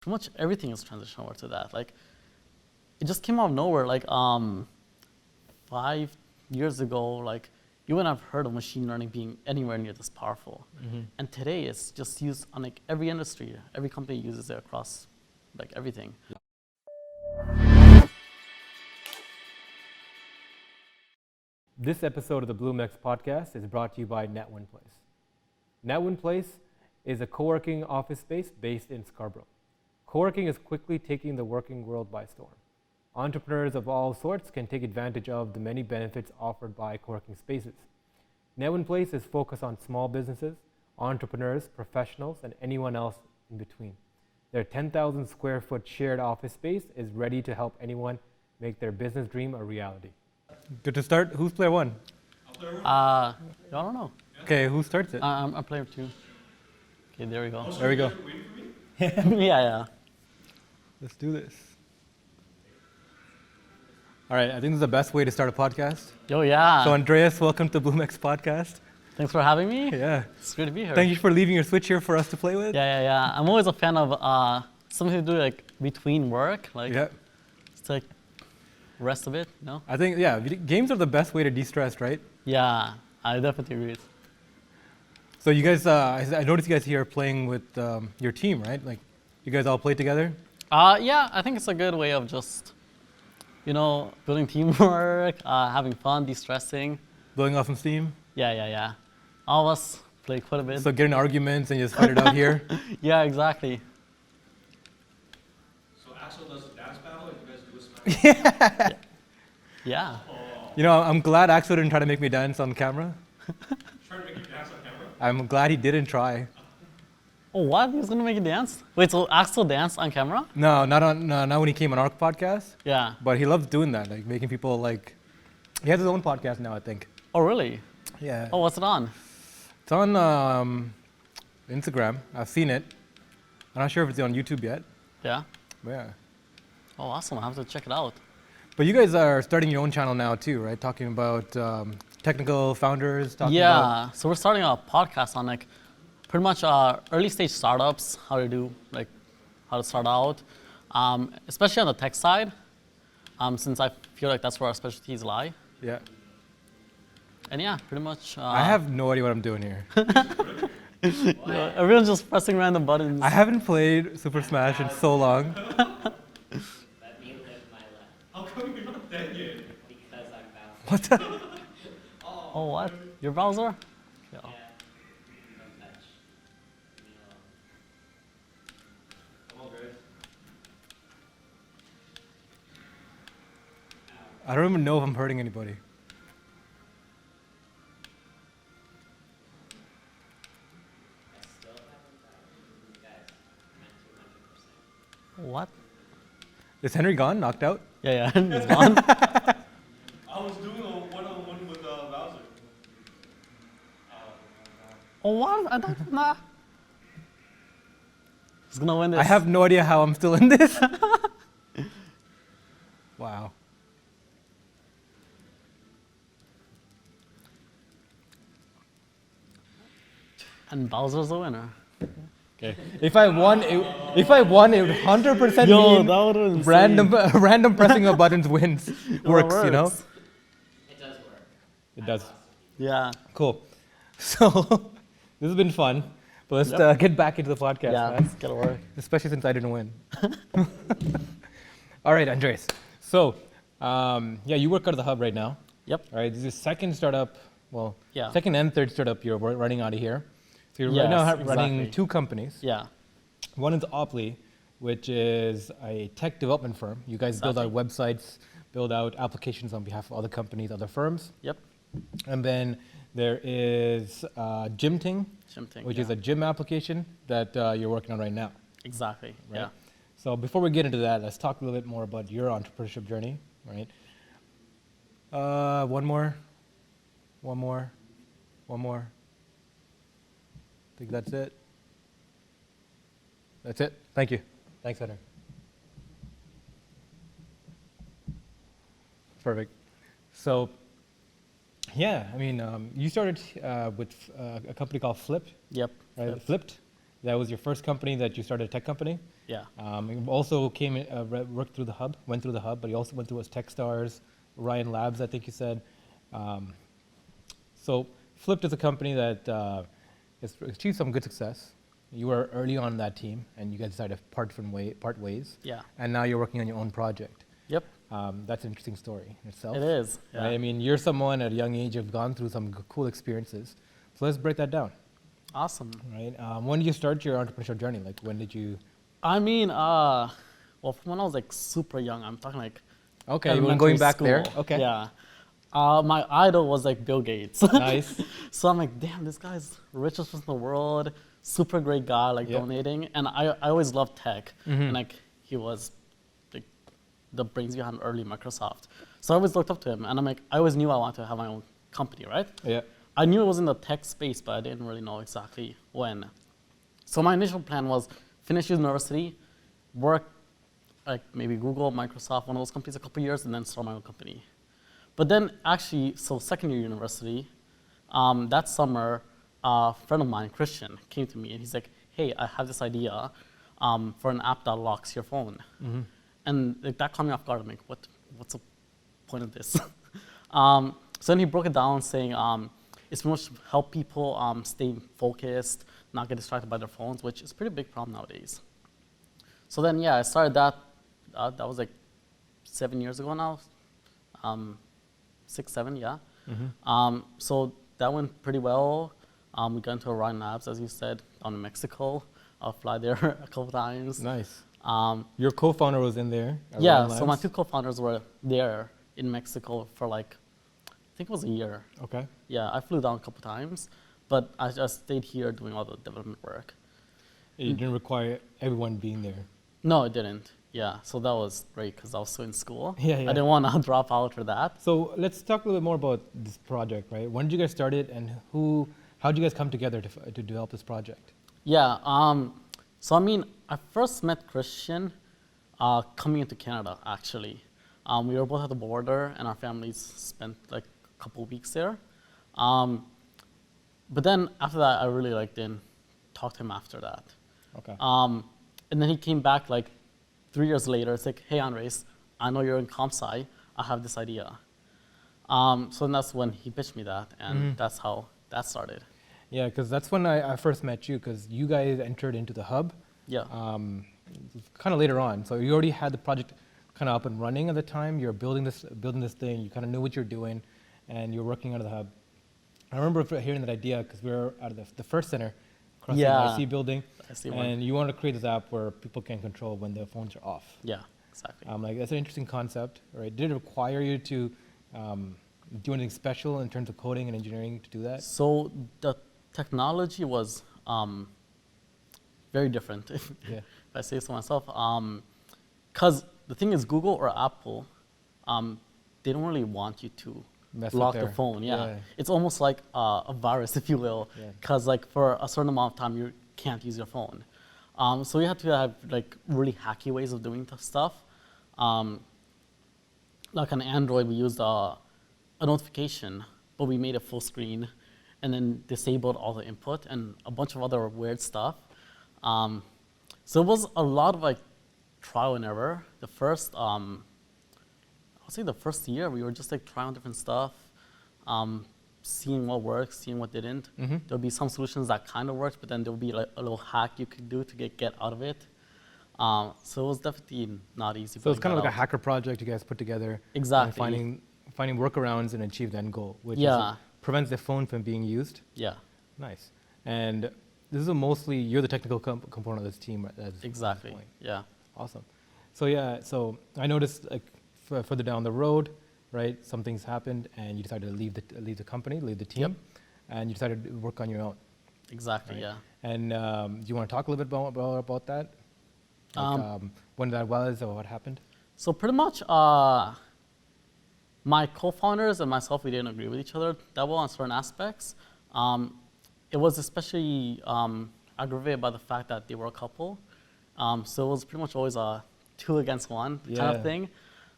pretty much everything is transitioning over to that. Like, it just came out of nowhere. Like 5 years ago, like you wouldn't have heard of machine learning being anywhere near this powerful. And today it's just used on like every industry. Every company uses it across like everything. This episode of the BloomX podcast is brought to you by NetWin Place. NetWin Place is a co-working office space based in Scarborough. Co-working is quickly taking the working world by storm. Entrepreneurs of all sorts can take advantage of the many benefits offered by co-working spaces. NetWin Place is focused on small businesses, entrepreneurs, professionals, and anyone else in between. Their 10,000 square foot shared office space is ready to help anyone make their business dream a reality. Good to start. Who's player one? I don't know. Okay, who starts it? I'm player 2. Okay, there we go. There we go. yeah. Let's do this. All right, I think this is the best way to start a podcast. Yo, yeah. So Andreas, welcome to BloomX podcast. Thanks for having me. Yeah. It's great to be here. Thank you for leaving your Switch here for us to play with. Yeah. I'm always a fan of something to do like between work, like just like rest a bit, you know? I think, games are the best way to de-stress, right? Yeah, I definitely agree. So you guys, I noticed you guys here playing with your team, right? Like, you guys all play together? Yeah, I think it's a good way of just, you know, building teamwork, having fun, de-stressing. Blowing off some steam? Yeah. All of us play quite a bit. So get in arguments and you just fight it out here? Yeah, exactly. So Axel does a dance battle and you guys do a smash? Yeah. You know, I'm glad Axel didn't try to make me dance on camera. Trying to make you dance on camera? I'm glad he didn't try. Oh, what? He was gonna make you dance? Wait, so Axel danced on camera? No, not when he came on our podcast. Yeah. But he loves doing that, like making people like. He has his own podcast now, I think. Oh, really? Yeah. Oh, what's it on? It's on Instagram. I've seen it. I'm not sure if it's on YouTube yet. Yeah. But yeah. Oh, awesome. I have to check it out. But you guys are starting your own channel now too, right? Talking about technical founders. Yeah. So we're starting a podcast on like pretty much early stage startups, how to start out, especially on the tech side, since I feel like that's where our specialties lie. Yeah. And yeah, pretty much. I have no idea what I'm doing here. Yeah, everyone's just pressing random buttons. I haven't played Super Smash in so long. Let me live my life. How come you're not dead yet? Because I'm bound. What the? Oh, what? Your browser? Yeah. Yeah. Don't touch. Leave me alone. Come on, guys. I don't even know if I'm hurting anybody. I still haven't died. Guys, I'm at 200%. What? Is Henry gone? Knocked out? Yeah, it's gone. I was doing a one-on-one with Bowser. Oh, what? I don't know. Who's gonna win this? I have no idea how I'm still in this. Wow. And Bowser's the winner. Okay. If I won, it would 100% Yo, mean that would've been random pressing of buttons wins. Works, you know? It does work. It does. Yeah. Cool. So this has been fun, but let's get back into the podcast, Yeah, man. let's get to work. Especially since I didn't win. All right, Andres. So, you work out of the hub right now. Yep. All right, this is your second startup, Yeah. second and third startup you're running out of here. So you're right Yes, now exactly. running 2 companies. Yeah. One is Oply, which is a tech development firm. You guys build out websites, build out applications on behalf of other companies, other firms. Yep. And then there is Gym Ting, Gym Ting, which is a gym application that you're working on right now. Exactly. Right? Yeah. So before we get into that, let's talk a little bit more about your entrepreneurship journey, right? One more. I think that's it. That's it. Thank you. Thanks, Henry. Perfect. So, you started with a company called Flipped. Yep. Right? Flipped. That was your first company that you started, a tech company. Yeah. You also worked through the hub, went through the hub, but you also went through Techstars, Ryan Labs, I think you said. So Flipped is a company that has achieved some good success. You were early on that team, and you guys decided to part ways. Yeah. And now you're working on your own project. Yep. That's an interesting story in itself. It is. Yeah. Right? I mean, you're someone at a young age, you've gone through some cool experiences. So let's break that down. Awesome. Right? When did you start your entrepreneurial journey? Like, when did you? I mean, well, from when I was like super young, I'm talking like Okay, you were elementary going back there. school. Okay. Yeah. My idol was like Bill Gates. Nice. So I'm like, damn, this guy's richest person in the world, super great guy, like Yep. donating. And I always loved tech. Mhm. And like he was like the brains behind early Microsoft. So I always looked up to him. And I'm like, I always knew I wanted to have my own company, right? Yeah. I knew it was in the tech space, but I didn't really know exactly when. So my initial plan was finish university, work like maybe Google, Microsoft, one of those companies a couple years, and then start my own company. But then actually, so second year university, that summer, a friend of mine, Christian, came to me and he's like, hey, I have this idea for an app that locks your phone. Mm-hmm. And like, that caught me off guard. I'm like, what's the point of this? So then he broke it down saying it's pretty much to help people stay focused, not get distracted by their phones, which is a pretty big problem nowadays. So then, yeah, I started that. That was like 7 years ago now. 6, 7, yeah. Mm-hmm. So that went pretty well. We got into Ryan Labs, as you said, down in Mexico. I'll fly there a couple times. Nice. Um, Your co-founder was in there. At yeah, Ryan so my Labs? two co-founders were there in Mexico for like, I think it was a year. Okay. Yeah, I flew down a couple times, but I just stayed here doing all the development work. It didn't require everyone being there. No, it didn't. Yeah, so that was great because I was still in school. Yeah, yeah. I didn't want to drop out for that. So let's talk a little bit more about this project, right? When did you guys start it, and how did you guys come together to develop this project? Yeah, so I mean, I first met Christian coming into Canada, actually. We were both at the border, and our families spent like a couple weeks there. But then after that, I really like didn't talk to him after that. Okay. And then he came back like 3 years later. It's like, hey, Andres, I know you're in comp sci. I have this idea. So then that's when he pitched me that, and that's how that started. Yeah, because that's when I first met you, because you guys entered into the hub. Yeah. Kind of later on. So you already had the project kind of up and running at the time. You're building this thing. You kind of knew what you're doing, and you're working out of the hub. I remember hearing that idea because we were out of the first center across Yeah. the IC building, I see one. and you wanted to create this app where people can control when their phones are off. Yeah, exactly. Like that's an interesting concept, right? Did it require you to do anything special in terms of coding and engineering to do that? So the technology was very different, if I say so myself. Because the thing is, Google or Apple, they don't really want you to Mess lock with the their- phone. Yeah. yeah. It's almost like a virus, if you will. Yeah. Because like for a certain amount of time, you can't use your phone. So we had to have like really hacky ways of doing stuff. Like on Android, we used a notification, but we made it full screen and then disabled all the input and a bunch of other weird stuff. So it was a lot of like trial and error. The first, I'll say the first year, we were just like trying different stuff, seeing what works, seeing what didn't. There'll be some solutions that kind of worked, but then there'll be like a little hack you could do to get out of it. So it was definitely not easy. So it's kind of like a out. hacker project you guys put together. Exactly. And finding workarounds and achieve the end goal, which Yeah. prevents the phone from being used. Yeah, Nice. And this is mostly, you're the technical component of this team at this exactly. point. Yeah. Awesome. So yeah, so I noticed like further down the road, right, some things happened and you decided to leave the company, leave the team, and you decided to work on your own. Exactly. Right. Yeah. And do you want to talk a little bit about that? Like, when that was or what happened? So pretty much, my co-founders and myself, we didn't agree with each other that well on certain aspects. It was especially aggravated by the fact that they were a couple. So it was pretty much always a 2 against 1 kind Yeah. of thing.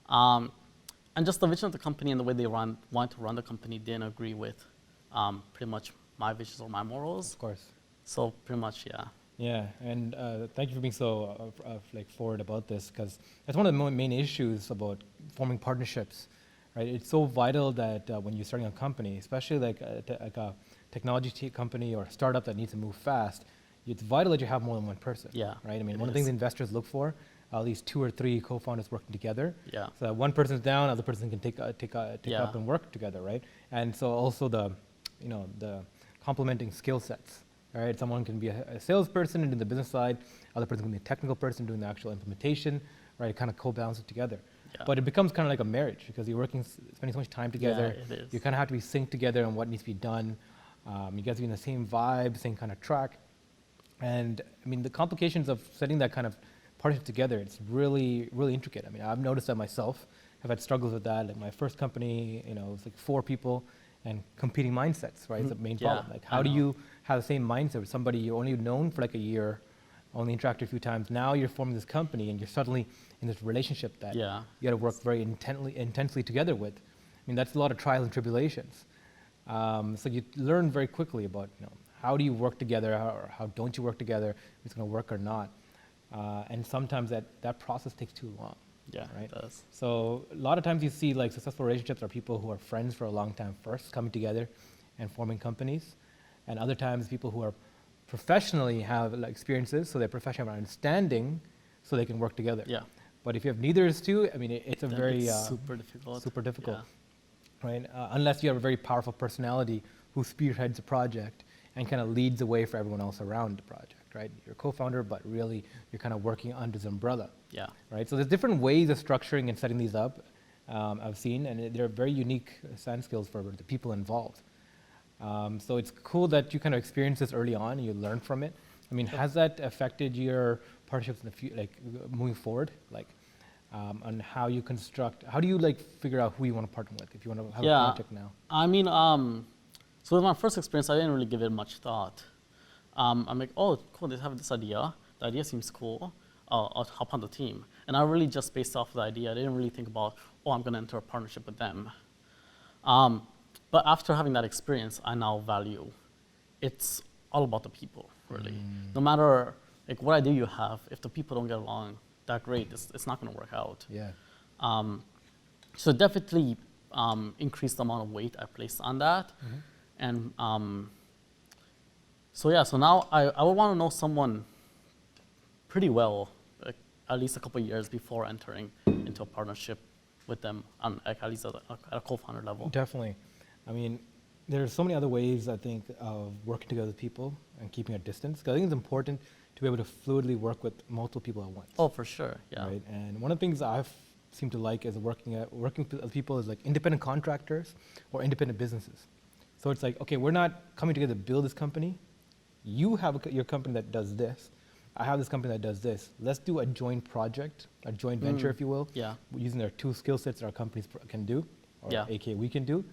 And just the vision of the company and the way they wanted to run the company didn't agree with pretty much my visions or my morals. Of course. So pretty much, yeah. Yeah, and thank you for being so like forward about this, because that's one of the main issues about forming partnerships, right? It's so vital that when you're starting a company, especially like a technology company or a startup that needs to move fast, it's vital that you have more than one person. Yeah, right. I mean, it one of the things is. investors look for, at least 2 or 3 co-founders working together. Yeah. So that one person's down, other person can take Yeah. up and work together, right? And so also the complementing skill sets. Right, someone can be a salesperson and do the business side, other person can be a technical person doing the actual implementation, right? Kind of co-balance it together. Yeah. But it becomes kind of like a marriage because you're spending so much time together. Yeah, it is. You kind of have to be synced together on what needs to be done. You guys are in the same vibe, same kind of track. And I mean, the complications of setting that kind of partnership together, it's really, really intricate. I mean, I've noticed that myself. I've had struggles with that. Like my first company, it was like 4 people and competing mindsets, right? It's the main problem. Like, how do you have the same mindset with somebody you only known for like a year, only interacted a few times? Now you're forming this company and you're suddenly in this relationship that you got to work very intensely together with. I mean, that's a lot of trials and tribulations. So you learn very quickly about, how do you work together, or how don't you work together, if it's going to work or not. And sometimes that process takes too long. Yeah, right? it does. So a lot of times you see like successful relationships are people who are friends for a long time first, coming together and forming companies. And other times people who are professionally have like experiences, so they're professional understanding, so they can work together. Yeah. But if you have neither of those two, I mean, it's a Then very it's super difficult. super difficult, Yeah. right? Unless you have a very powerful personality who spearheads a project and kind of leads the way for everyone else around the project, right? You're a co-founder, but really you're kind of working under this umbrella. Yeah. Right. So there's different ways of structuring and setting these up. I've seen, and they're very unique stand skills for the people involved. So it's cool that you kind of experience this early on and you learn from it. I mean, has that affected your partnerships in the future, like moving forward, like on how you construct? How do you like figure out who you want to partner with if you want to have a project now? I mean, so with my first experience, I didn't really give it much thought. I'm like, oh, cool, they have this idea. The idea seems cool. I'll hop on the team. And I really just based off of the idea. I didn't really think about, oh, I'm going to enter a partnership with them. But after having that experience, I now value it's all about the people, really. No matter like what idea you have, if the people don't get along that great, it's not going to work out. Yeah. So definitely increased the amount of weight I placed on that. And so now I would want to know someone pretty well, like at least a couple of years before entering into a partnership with them, on like at least at a co-founder level. Definitely. I mean, there's so many other ways, I think, of working together with people and keeping a distance. 'Cause I think it's important to be able to fluidly work with multiple people at once. Oh, for sure, yeah. Right? And one of the things I've seemed to like is working with other people is like independent contractors or independent businesses. So it's like, okay, we're not coming together to build this company. You have your company that does this. I have this company that does this. Let's do a joint project, a joint venture, if you will. Yeah. Using their 2 skill sets that our companies can do, or Yeah. aka we can do.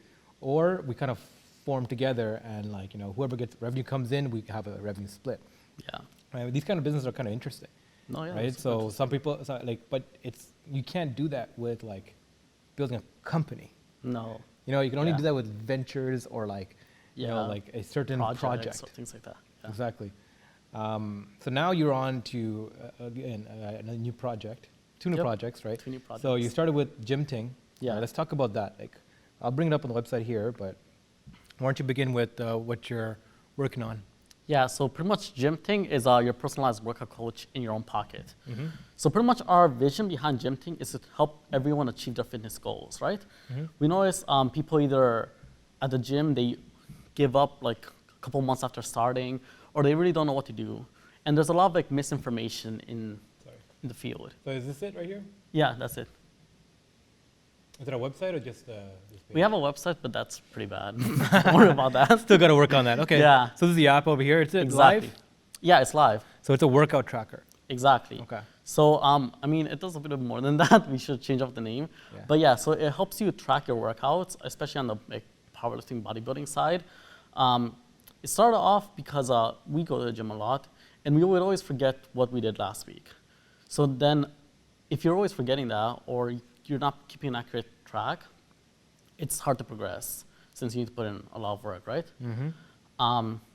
Or we kind of form together and like, whoever gets revenue comes in, we have a revenue split. Yeah. Right? These kind of businesses are kind of interesting. No, yeah. Right? So some people, but you can't do that with like building a company. No. You can only Yeah. do that with ventures or like, like a certain Projects project. or things like that. Yeah. Exactly. So now you're on to, again, another new project, 2 new Yep. projects, right? 2 new projects. So you started with Gym Ting. Yeah. Let's talk about that. Like, I'll bring it up on the website here, but why don't you begin with what you're working on? Yeah, so pretty much Gym Ting is your personalized workout coach in your own pocket. So pretty much our vision behind Gym Ting is to help everyone achieve their fitness goals, right? We notice people either at the gym, they give up like a couple months after starting, or they really don't know what to do. And there's a lot of like misinformation in the field. So is this it right here? Yeah, that's it. Is it a website or just this page? We have a website, but that's pretty bad. Don't worry about that. Still got to work on that. Okay. Yeah. So this is the app over here. It's Exactly. live? Yeah, it's live. So it's a workout tracker. Exactly. Okay. So, I mean, it does a bit more than that. We should change up the name. Yeah. But yeah, so it helps you track your workouts, especially on the like, powerlifting, bodybuilding side. It started off because we go to the gym a lot, and we would always forget what we did last week. So then, if you're always forgetting that, or you're not keeping an accurate track, it's hard to progress since you need to put in a lot of work, right?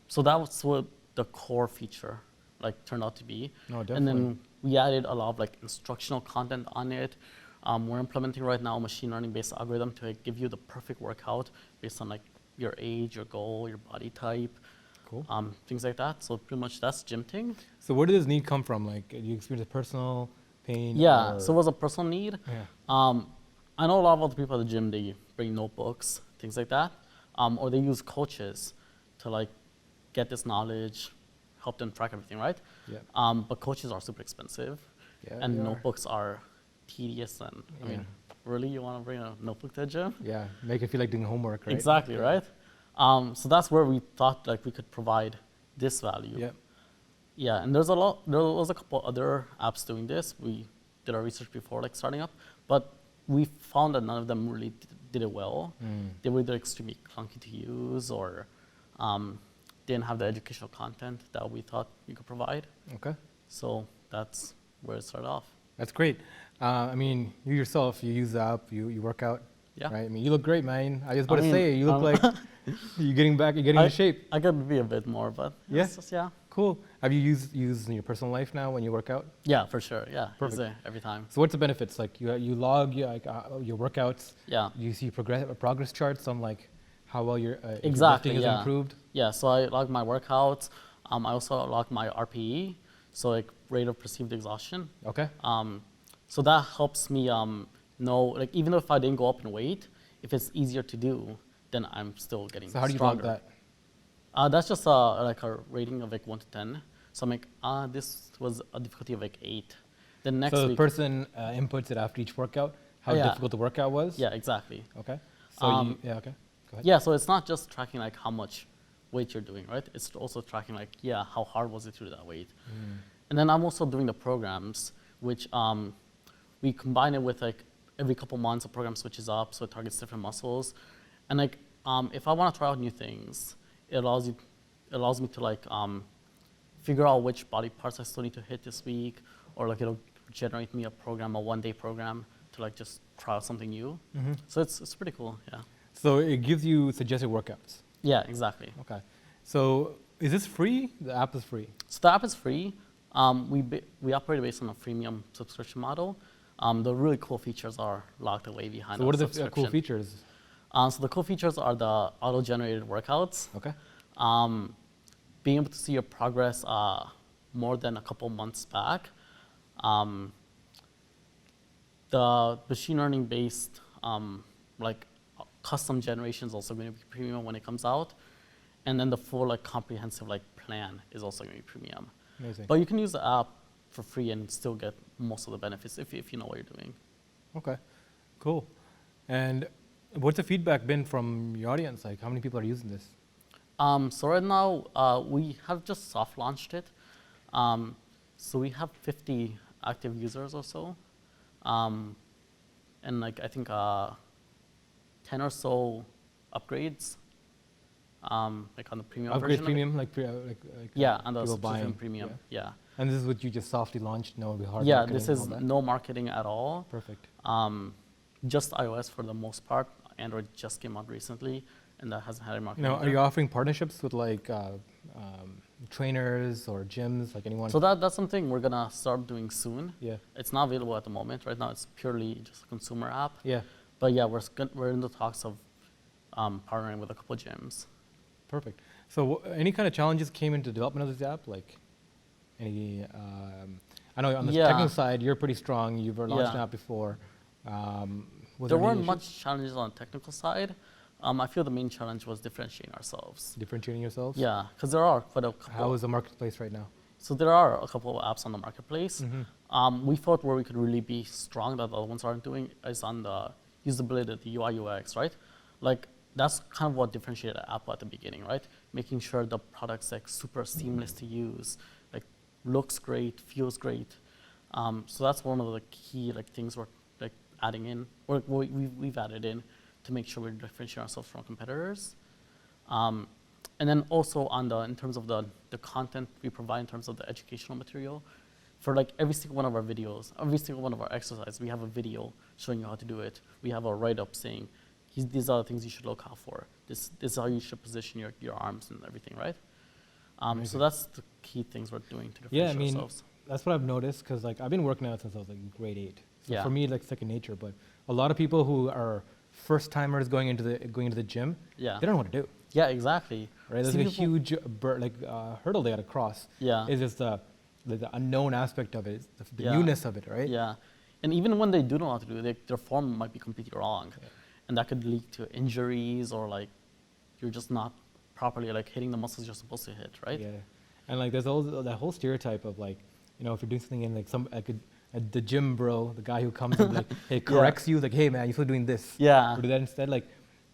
So that was what the core feature like turned out to be. No, And definitely. then we added a lot of like instructional content on it. We're implementing right now a machine learning based algorithm to like, give you the perfect workout based on like your age, your goal, your body type, Cool. things like that. So pretty much that's Gym Ting. So where did this need come from? Like, you experienced a personal pain? Yeah, or- so it was a personal need. Yeah. I know a lot of other people at the gym, they bring notebooks, things like that, or they use coaches to like get this knowledge, help them track everything, right? Yeah. But coaches are super expensive, Yeah, and they are. notebooks are tedious. And I mean, really, you want to bring a notebook to the gym? Yeah. Make it feel like doing homework, right? Exactly, right? So that's where we thought like we could provide this value. Yeah. Yeah, and there was a couple other apps doing this. We did our research before like starting up, but we found that none of them really did it well. They were either extremely clunky to use or didn't have the educational content that we thought we could provide. Okay. So that's where it started off. That's great. I mean, you yourself, you use the app, you work out, Yeah. right? I mean, you look great, man. I was about I to mean, say, you look like you're getting into shape. I could be a bit more, but Yeah? it's just, yeah. Cool. Have you used in your personal life now when you work out? Yeah, for sure. Yeah, Perfect. use it every time. So what's the benefits? Like you log your workouts. Yeah. You see progress charts on like how well your if your Exactly, lifting is yeah. improved. Yeah, so I log my workouts. I also log my RPE, so like rate of perceived exhaustion. Okay. So that helps me know, like even if I didn't go up in weight, if it's easier to do, then I'm still getting So how do you stronger. log that? That's just like a rating of like 1 to 10. So I'm like, this was a difficulty of like 8. Then next So the week, person inputs it after each workout, how Yeah. difficult the workout was? yeah, exactly. Okay. So yeah, okay. Go ahead. Yeah, so it's not just tracking like how much weight you're doing, right? It's also tracking like, yeah, how hard was it to do that weight? And then I'm also doing the programs, which we combine it with like every couple months, a program switches up, so it targets different muscles. And like, if I want to try out new things, it allows me to like figure out which body parts I still need to hit this week, or like it'll generate me a program, a 1-day program to like just try out something new. So it's pretty cool, yeah. So it gives you suggested workouts. Yeah, exactly. Okay. So is this free? The app is free. So the app is free. We operate based on a freemium subscription model. The really cool features are locked away behind So what our are the cool subscription. features? So the cool features are the auto-generated workouts, Okay. being able to see your progress more than a couple months back. The machine learning based like custom generation is also going to be premium when it comes out, and then the full like comprehensive like plan is also going to be premium. Amazing. But you can use the app for free and still get most of the benefits if you know what you're doing. Okay. Cool. And what's the feedback been from your audience? Like, how many people are using this? So right now, we have just soft launched it. So we have 50 active users or so. And like, I think 10 or so upgrades, like on the premium Upgrade version. premium, like Yeah, on the people subscription buying. premium, yeah. And this is what you just softly launched. No hard Yeah, marketing this and is all that? no marketing at all. Perfect. Just iOS for the most part. Android just came out recently, and that hasn't had any marketing. Now, are either. you offering partnerships with like trainers or gyms, like anyone? So that's something we're gonna start doing soon. Yeah. It's not available at the moment. Right now, it's purely just a consumer app. Yeah. But yeah, we're in the talks of partnering with a couple gyms. Perfect. So any kind of challenges came into development of this app? Like any, I know on the Yeah. technical side, you're pretty strong. You've launched an Yeah. app before. Was There any weren't issues? much challenges on the technical side. I feel the main challenge was differentiating ourselves. Differentiating yourselves? Yeah, because there are quite a couple. How is the marketplace right now? So there are a couple of apps on the marketplace. Mm-hmm. We thought where we could really be strong that the other ones aren't doing is on the usability, the UI UX, right? Like that's kind of what differentiated Apple at the beginning, right? Making sure the product's like super seamless to use, like looks great, feels great. So that's one of the key like things we're like adding in, or we've added in to make sure we differentiate ourselves from competitors. And then also in terms of the content we provide in terms of the educational material, for like every single one of our videos, every single one of our exercises, we have a video showing you how to do it. We have a write-up saying, these are the things you should look out for. This is how you should position your arms and everything, right? So that's the key things we're doing to Yeah, I differentiate mean, ourselves. that's what I've noticed because like I've been working out since I was like grade 8. So Yeah. for me, like second nature. But a lot of people who are first timers going into the gym, Yeah. they don't know what to do. Yeah, exactly. Right? There's See a people- huge hurdle they got to cross. Yeah. It's just the unknown aspect of it, the Yeah. newness of it, right? Yeah, and even when they do know what to do, their form might be completely wrong, and that could lead to injuries or like you're just not properly like hitting the muscles you're supposed to hit, right? Yeah, and like there's all that whole stereotype of like, you know, if you're doing something in like the gym bro, the guy who comes and like, hey, corrects you, like, hey man, you're still doing this. Yeah. Or do that instead. Like,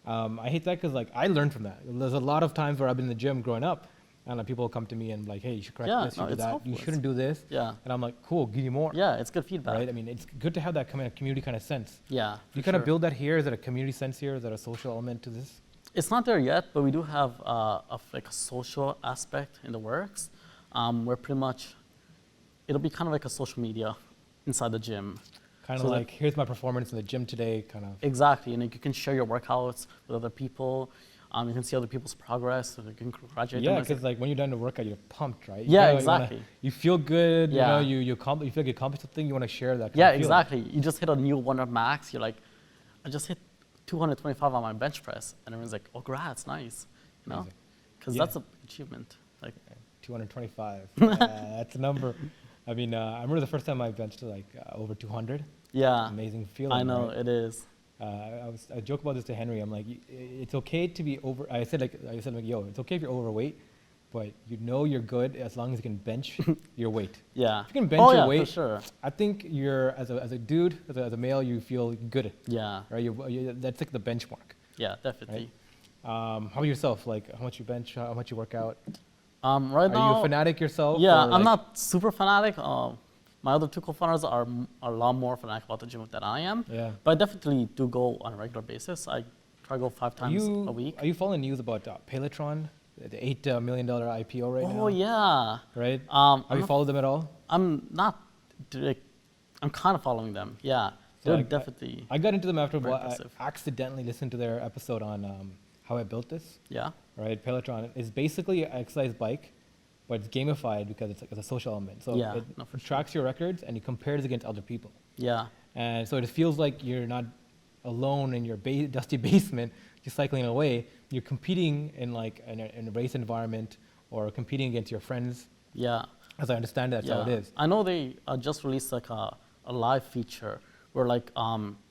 I hate that because like I learned from that. There's a lot of times where I've been in the gym growing up, and like, people come to me and like, hey, you should correct Yeah, this, you no, do it's that, helpful. you shouldn't do this. Yeah. And I'm like, cool, give you more. Yeah, it's good feedback. Right. I mean, it's good to have that kind of community kind of sense. Yeah. You for kind of sure. build that here. Is it a community sense here? Is that a social element to this? It's not there yet, but we do have like a social aspect in the works, where pretty much it'll be kind of like a social media inside the gym. Kind So of that- like, here's my performance in the gym today, kind of. Exactly, and like, you can share your workouts with other people. You can see other people's progress, and you can congratulate them. Yeah, It's because like when you're done the workout, you're pumped, right? Yeah, You exactly. You feel good. Yeah. You know, you feel like you accomplished something. You want to share that. Kind yeah, of feeling. exactly. You just hit a new 1 rep max. You're like, I just hit 225 on my bench press, and everyone's like, oh, congrats, nice. You know, Amazing. because Yeah. that's a achievement. Like, 225. That's a number. I mean, I remember the first time I benched like over 200. yeah, Amazing feeling. I know right? it is. I joke about this to Henry. I'm like, it's okay to be over. I said like, yo, it's okay if you're overweight, but you know you're good as long as you can bench your weight. Yeah. If you can bench oh, your yeah, weight, for sure. I think you're as a dude, as a male, you feel good, Yeah, right? That's like the benchmark. yeah, definitely. How about yourself? Like, how much you bench? How much you work out? Right Are now, you a fanatic yourself? yeah, or, I'm like- not super fanatic. My other two co-founders are a lot more fanatic about the gym than I am. Yeah. But I definitely do go on a regular basis. I try to go 5 times a week. Are you following news about Peloton, the $8 million IPO right now? Oh yeah. Right? I'm Have you not- followed them at all? I'm not. Like, I'm kind of following them. Yeah. So They're I- definitely. I got into them after a Very while. I impressive. accidentally listened to their episode on how I built this. Yeah. Right? Peloton is basically an exercise bike, but it's gamified because it's like a social element. So Yeah, it no, for sure. tracks your records and it compares against other people. Yeah. And so it feels like you're not alone in your dusty basement, just cycling away. You're competing in like in a race environment or competing against your friends. Yeah. As I understand it, that's how it is. I know they just released like a live feature where like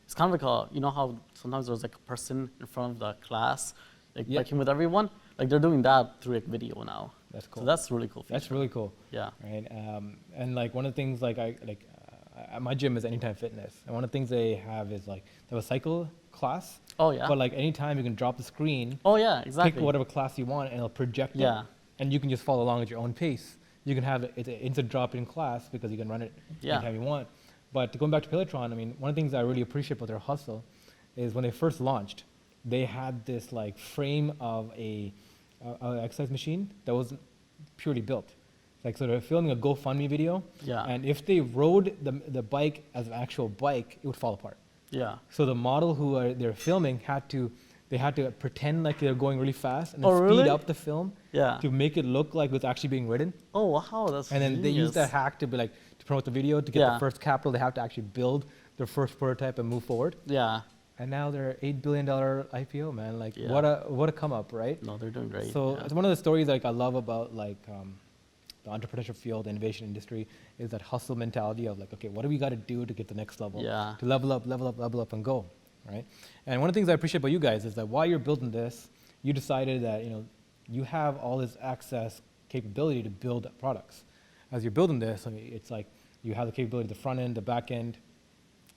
it's kind of like a, you know how sometimes there's like a person in front of the class like Yeah. biking with everyone, like they're doing that through like video now. That's cool. So that's really cool feature. That's really cool. Yeah. Right. And like one of the things like my gym is Anytime Fitness, and one of the things they have is like they have a cycle class. Oh yeah. But like anytime you can drop the screen, Oh yeah, exactly. pick whatever class you want, and it'll project Yeah. it, and you can just follow along at your own pace. You can have it's an instant drop in class because you can run it Yeah. anytime you want. But going back to Peloton, I mean, one of the things I really appreciate about their hustle is when they first launched, they had this like frame of a exercise machine that wasn't purely built. Like, so they're filming a GoFundMe video, Yeah. and if they rode the bike as an actual bike, it would fall apart. Yeah. So the model they're filming had to pretend like they're going really fast and then Oh, speed really? up the film Yeah. to make it look like it's actually being ridden. Oh wow, that's And then they use genius. that hack to be like to promote the video to get Yeah. the first capital. They have to actually build their first prototype and move forward. Yeah. And now they're $8 billion IPO, man. Like Yeah. what a come up, right? No, they're doing great. So yeah. it's one of the stories like I love about like the entrepreneurship field, the innovation industry, is that hustle mentality of like, okay, what do we got to do to get the next level? Yeah. To level up, and go, right? And one of the things I appreciate about you guys is that while you're building this, you decided that you have all this access capability to build products. As you're building this, I mean, it's like you have the capability, the front end, the back end,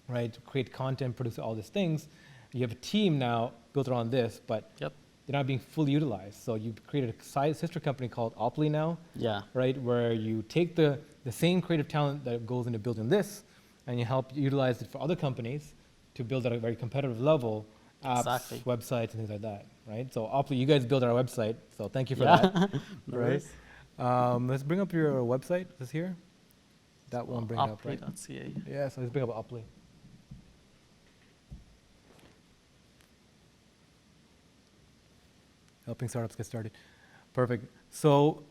right? To create content, produce all these things. You have a team now built around this, but Yep. they're not being fully utilized. So you've created a sister company called Oply now, Yeah. right? Where you take the same creative talent that goes into building this, and you help utilize it for other companies to build at a very competitive level, apps, Exactly. websites, and things like that, right? So Oply, you guys built our website, so thank you for Yeah. that. No Right. worries. Let's bring up your website. Is this here? That one bring it up, right? Oply.ca. Yeah, so let's bring up Oply. Helping startups get started. Perfect. So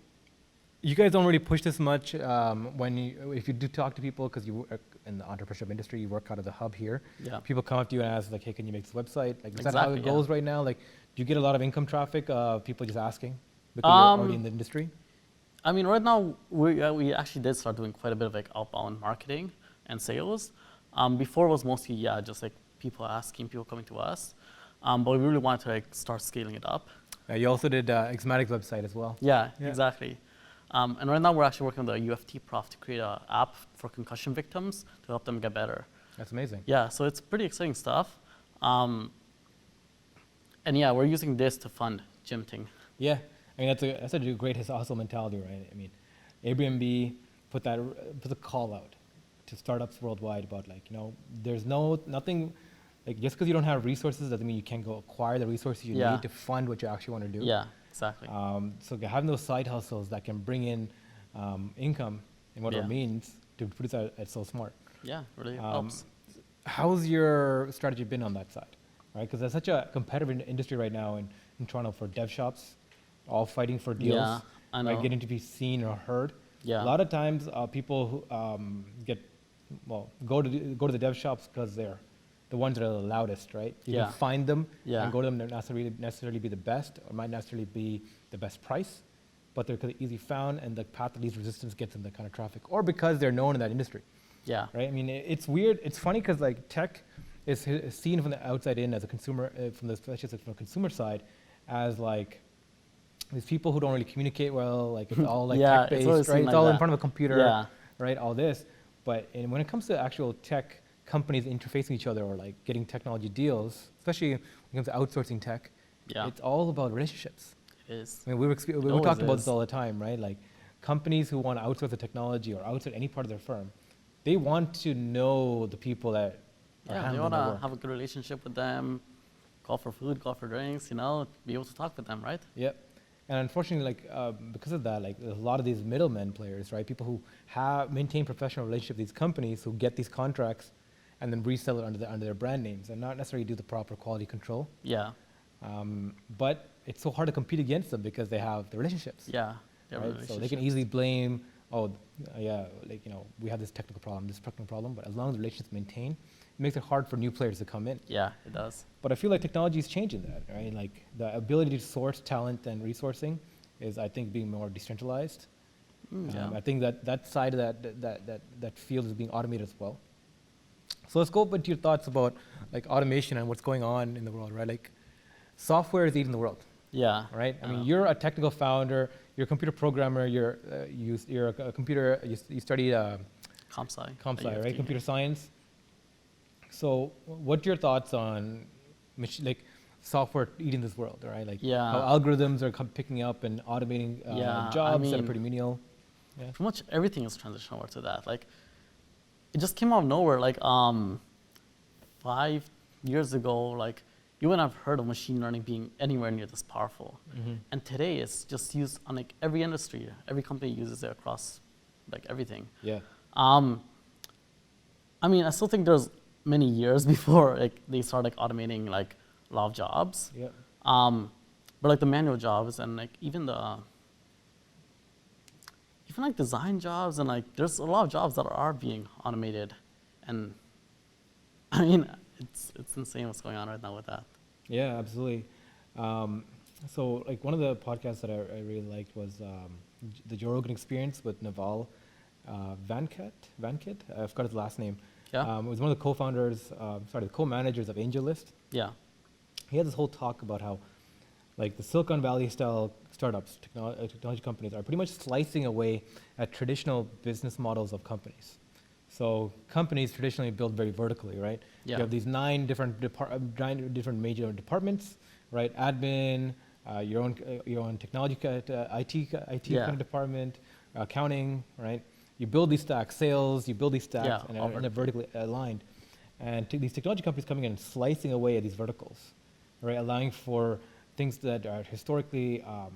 you guys don't really push this much if you do talk to people, because you work in the entrepreneurship industry, you work out of the hub here. Yeah. People come up to you and ask like, hey, can you make this website? Like, is that how Exactly, it yeah. goes right now? Like, do you get a lot of income traffic of people just asking because you're already in the industry? I mean, right now we actually did start doing quite a bit of like outbound marketing and sales. Before it was mostly just like people asking, people coming to us. But we really wanted to like start scaling it up. You also did Xmatic's website as well. Yeah, Yeah. exactly. And right now we're actually working with the UFT prof to create an app for concussion victims to help them get better. That's amazing. Yeah, so it's pretty exciting stuff. And yeah, we're using this to fund Gym Ting. Yeah, I mean that's a great hustle mentality, right? I mean, Airbnb put a call out to startups worldwide about like, there's nothing, like just because you don't have resources doesn't mean you can't go acquire the resources you need to fund what you actually want to do. Yeah, exactly. So having those side hustles that can bring in income in whatever means to produce it's so smart. Yeah, really helps. How's your strategy been on that side, right? Because there's such a competitive industry right now in Toronto for dev shops, all fighting for deals, Yeah, I know. right? Getting to be seen or heard. Yeah. A lot of times people who go to the dev shops because they're the ones that are the loudest, right? You can find them and go to them. They're not necessarily be the best, or might necessarily be the best price, but they're easily found, and the path of least resistance gets them that kind of traffic, or because they're known in that industry. Yeah. Right. I mean, it's weird. It's funny because like tech is seen from the outside in as a consumer, especially from the consumer side, as like these people who don't really communicate well. Like it's all like tech based, right? It's all in front of a computer, right? All this, but when it comes to actual tech companies interfacing each other or like getting technology deals, especially when it comes to outsourcing tech, it's all about relationships. It is. I mean, we talked about this all the time, right? Like companies who want to outsource the technology or outsource any part of their firm, they want to know the people that are handling they their want to work. have a good relationship with them, call for food, call for drinks, be able to talk with them, right? Yep. And unfortunately, like because of that, like there's a lot of these middlemen players, right? People who maintain professional relationships with these companies who get these contracts and then resell it under their brand names and not necessarily do the proper quality control. Yeah. But it's so hard to compete against them because they have the relationships. Yeah. Right? So they can easily blame, we have this technical problem, but as long as the relationships maintain, it makes it hard for new players to come in. Yeah, it does. But I feel like technology is changing that, right? Like the ability to source talent and resourcing is, I think, being more decentralized. I think that side of that field is being automated as well. So let's go into your thoughts about like automation and what's going on in the world, right? Like software is eating the world. Yeah. Right. I mean, you're a technical founder. You're a computer programmer. You're a computer. You studied comp sci, right? Computer science. So, what's your thoughts on software eating this world, right? Like how algorithms are picking up and automating jobs that are pretty menial. Yeah. Pretty much everything is transitioning over to that. Like, it just came out of nowhere. Like 5 years ago, like you wouldn't have heard of machine learning being anywhere near this powerful. Mm-hmm. And today it's just used on like every industry. Every company uses it across like everything. Yeah. I mean, I still think there's many years before like they start like automating like a lot of jobs. Yeah. But like the manual jobs and like even like design jobs and like there's a lot of jobs that are being automated, and I mean it's insane what's going on right now with that. Yeah, absolutely. So like one of the podcasts that I really liked was the Joe Rogan Experience with Naval Vankit. I forgot his last name. Yeah. It was one of the the co-managers of AngelList. Yeah. He had this whole talk about how like the Silicon Valley style startups, technology companies are pretty much slicing away at traditional business models of companies. So companies traditionally build very vertically, right? Yeah. You have these 9 different major departments, right? Admin, your own technology, IT kind of department, accounting, right? You build these stacks, sales, you build these stacks, and they're vertically aligned. And these technology companies coming in and slicing away at these verticals, right? Allowing for things that are historically, are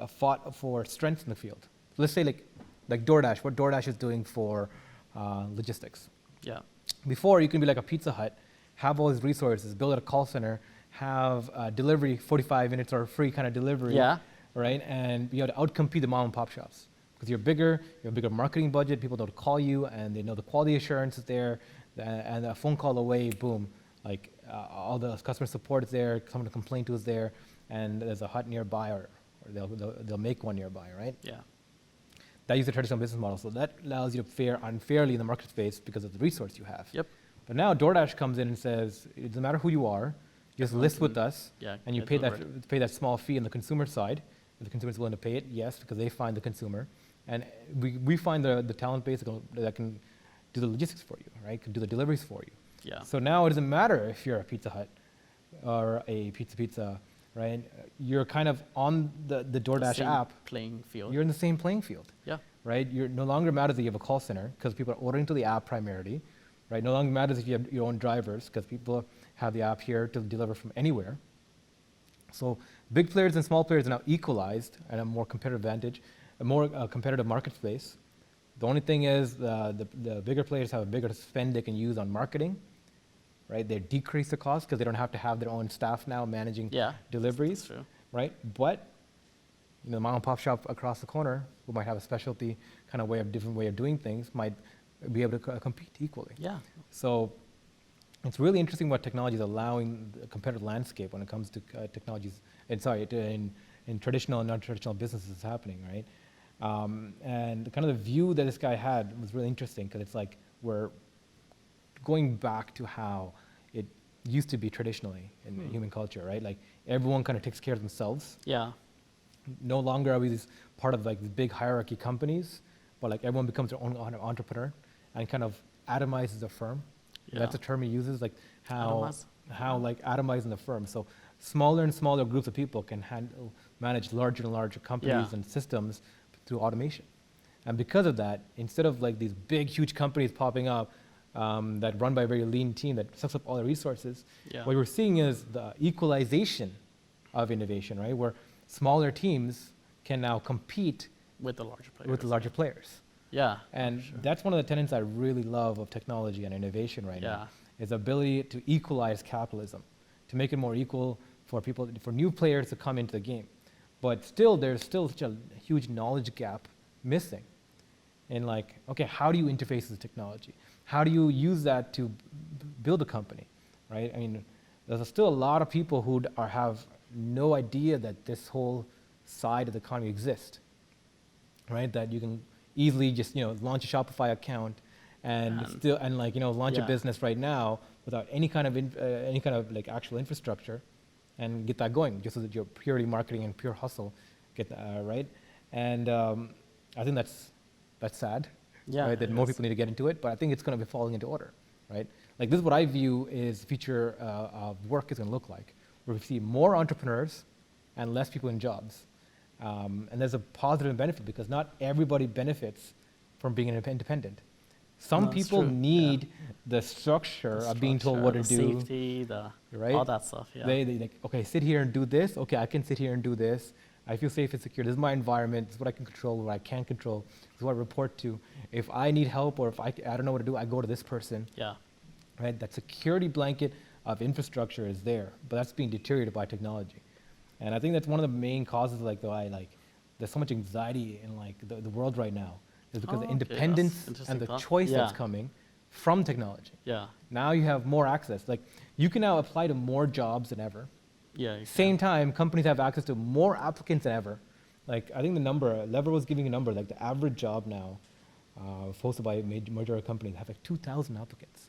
fought for strengths in the field. So let's say like DoorDash, what DoorDash is doing for logistics. Yeah. Before, you can be like a Pizza Hut, have all these resources, build a call center, have delivery 45 minutes or free kind of delivery. Yeah. right? And be able to outcompete the mom and pop shops. Because you're bigger, you have a bigger marketing budget, people know to call you, and they know the quality assurance is there, and a phone call away, boom, like all the customer support is there, someone to complain to is there, and there's a hut nearby, or they'll make one nearby, right? Yeah. That is the traditional business model. So that allows you to fare unfairly in the market space because of the resource you have. Yep. But now DoorDash comes in and says, it doesn't matter who you are, you just list with us, Yeah, and you get pay that small fee on the consumer side. If the consumer is willing to pay it, yes, because they find the consumer. And we find the talent base that can do the logistics for you, right? Can do the deliveries for you. Yeah. So now it doesn't matter if you're a Pizza Hut or a Pizza, right? You're kind of on the DoorDash Same app. playing field. You're in the same playing field. Yeah. Right? You're no longer matters that you have a call center because people are ordering to the app primarily, right? No longer matters if you have your own drivers because people have the app here to deliver from anywhere. So big players and small players are now equalized at a more competitive advantage, a more competitive marketplace. The only thing is the bigger players have a bigger spend they can use on marketing, right? They decrease the cost because they don't have to have their own staff now managing deliveries, That's true. right? But the mom and pop shop across the corner who might have a specialty kind of different way of doing things might be able to compete equally. Yeah. So it's really interesting what technology is allowing the competitive landscape when it comes to technologies, in traditional and non-traditional businesses is happening, right? And kind of the view that this guy had was really interesting because it's like we're going back to how it used to be traditionally in human culture, right? Like everyone kind of takes care of themselves. Yeah. No longer are we this part of like these big hierarchy companies, but like everyone becomes their own entrepreneur and kind of atomizes the firm. Yeah. That's a term he uses, like Atomize? how like atomizing the firm. So smaller and smaller groups of people can manage larger and larger companies and systems through automation. And because of that, instead of like these big, huge companies popping up that run by a very lean team that sucks up all the resources, what we're seeing is the equalization of innovation, right? Where smaller teams can now compete with the larger players. Yeah. Yeah. And sure. that's one of the tenets I really love of technology and innovation right now, is the ability to equalize capitalism, to make it more equal for people, for new players to come into the game. But still, there's still such a huge knowledge gap missing. And like, okay, how do you interface with technology? How do you use that to build a company, right? I mean, there's still a lot of people who have no idea that this whole side of the economy exists, right? That you can easily just launch a Shopify account and launch a business right now without any kind of like actual infrastructure, and get that going just so that you're purely marketing and pure hustle, right? And I think that's sad, right? That more people need to get into it, but I think it's going to be falling into order, right? Like this is what I view is the future of work is going to look like, where we see more entrepreneurs and less people in jobs. And there's a positive benefit because not everybody benefits from being independent. Some people need the structure of being told what to do. Safety, right? all that stuff, They like, okay, sit here and do this. Okay, I can sit here and do this. I feel safe and secure. This is my environment. This is what I can control, what I can't control. This is what I report to. If I need help or if I don't know what to do, I go to this person. Yeah. Right? That security blanket of infrastructure is there, but that's being deteriorated by technology. And I think that's one of the main causes, like, there's so much anxiety in like the world right now, is because the independence and the choice that's coming from technology. Yeah. Now you have more access. Like you can now apply to more jobs than ever. Yeah. Same time, companies have access to more applicants than ever. Like I think the number, Lever was giving a number, like the average job now, posted by major companies have like 2,000 applicants.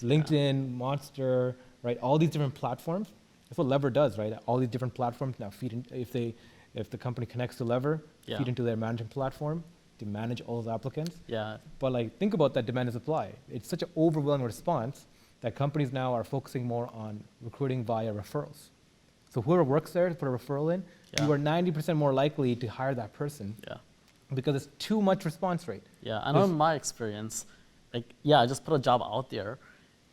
LinkedIn, Monster, right? All these different platforms. That's what Lever does, right? All these different platforms now feed in, if the company connects to Lever, feed into their management platform to manage all those applicants. Yeah. But like, think about that demand and supply. It's such an overwhelming response that companies now are focusing more on recruiting via referrals. So whoever works there, put a referral in, you are 90% more likely to hire that person. Yeah. Because it's too much response rate. Yeah, I know in my experience, like, I just put a job out there,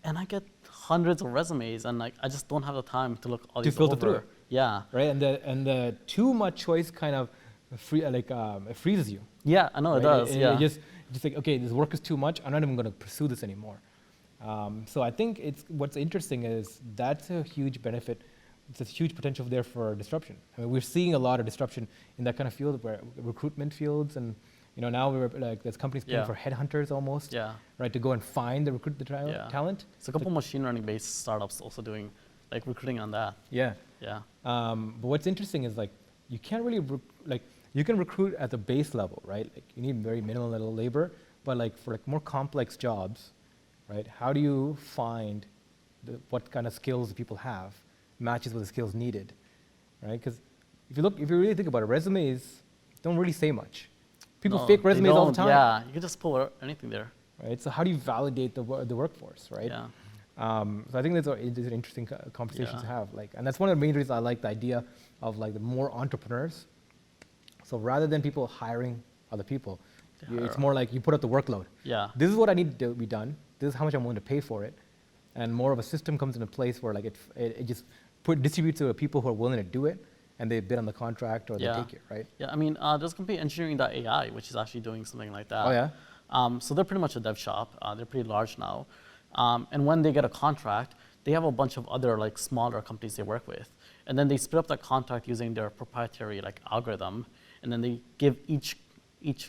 and I get hundreds of resumes, and like, I just don't have the time to look all these over. To filter through. Yeah. Right, and the too much choice kind of freezes you. Yeah, I know, right? It does. It just like, okay, this work is too much. I'm not even going to pursue this anymore. So I think what's interesting is that's a huge benefit it's a huge potential there for disruption. I mean, we're seeing a lot of disruption in that kind of field, where recruitment fields, and now we're like there's companies paying Yeah. for headhunters almost, Yeah. right, to go and find the Yeah. talent. It's a couple machine learning based startups also doing like recruiting on that. Yeah. Yeah. But what's interesting is like you can't really you can recruit at the base level, right? Like you need very minimal little labor, but like for like more complex jobs, right? How do you find what kind of skills people have matches with the skills needed, right? Because if you really think about it, resumes don't really say much. People No, fake they resumes all the don't. time, Yeah, you can just pull anything there. right? So how do you validate the workforce, right? Yeah. So I think that's an interesting conversation Yeah. to have. Like, and that's one of the main reasons I like the idea of like the more entrepreneurs. So rather than people hiring other people, it's more like you put out the workload. Yeah. This is what I need to be done. This is how much I'm willing to pay for it, and more of a system comes into place where like it just distributes to people who are willing to do it, and they bid on the contract or Yeah. they take it, right? Yeah, I mean, there's a company engineering.ai, which is actually doing something like that. Oh yeah. So they're pretty much a dev shop. They're pretty large now. And when they get a contract, they have a bunch of other like smaller companies they work with. And then they split up that contract using their proprietary like algorithm. And then they give each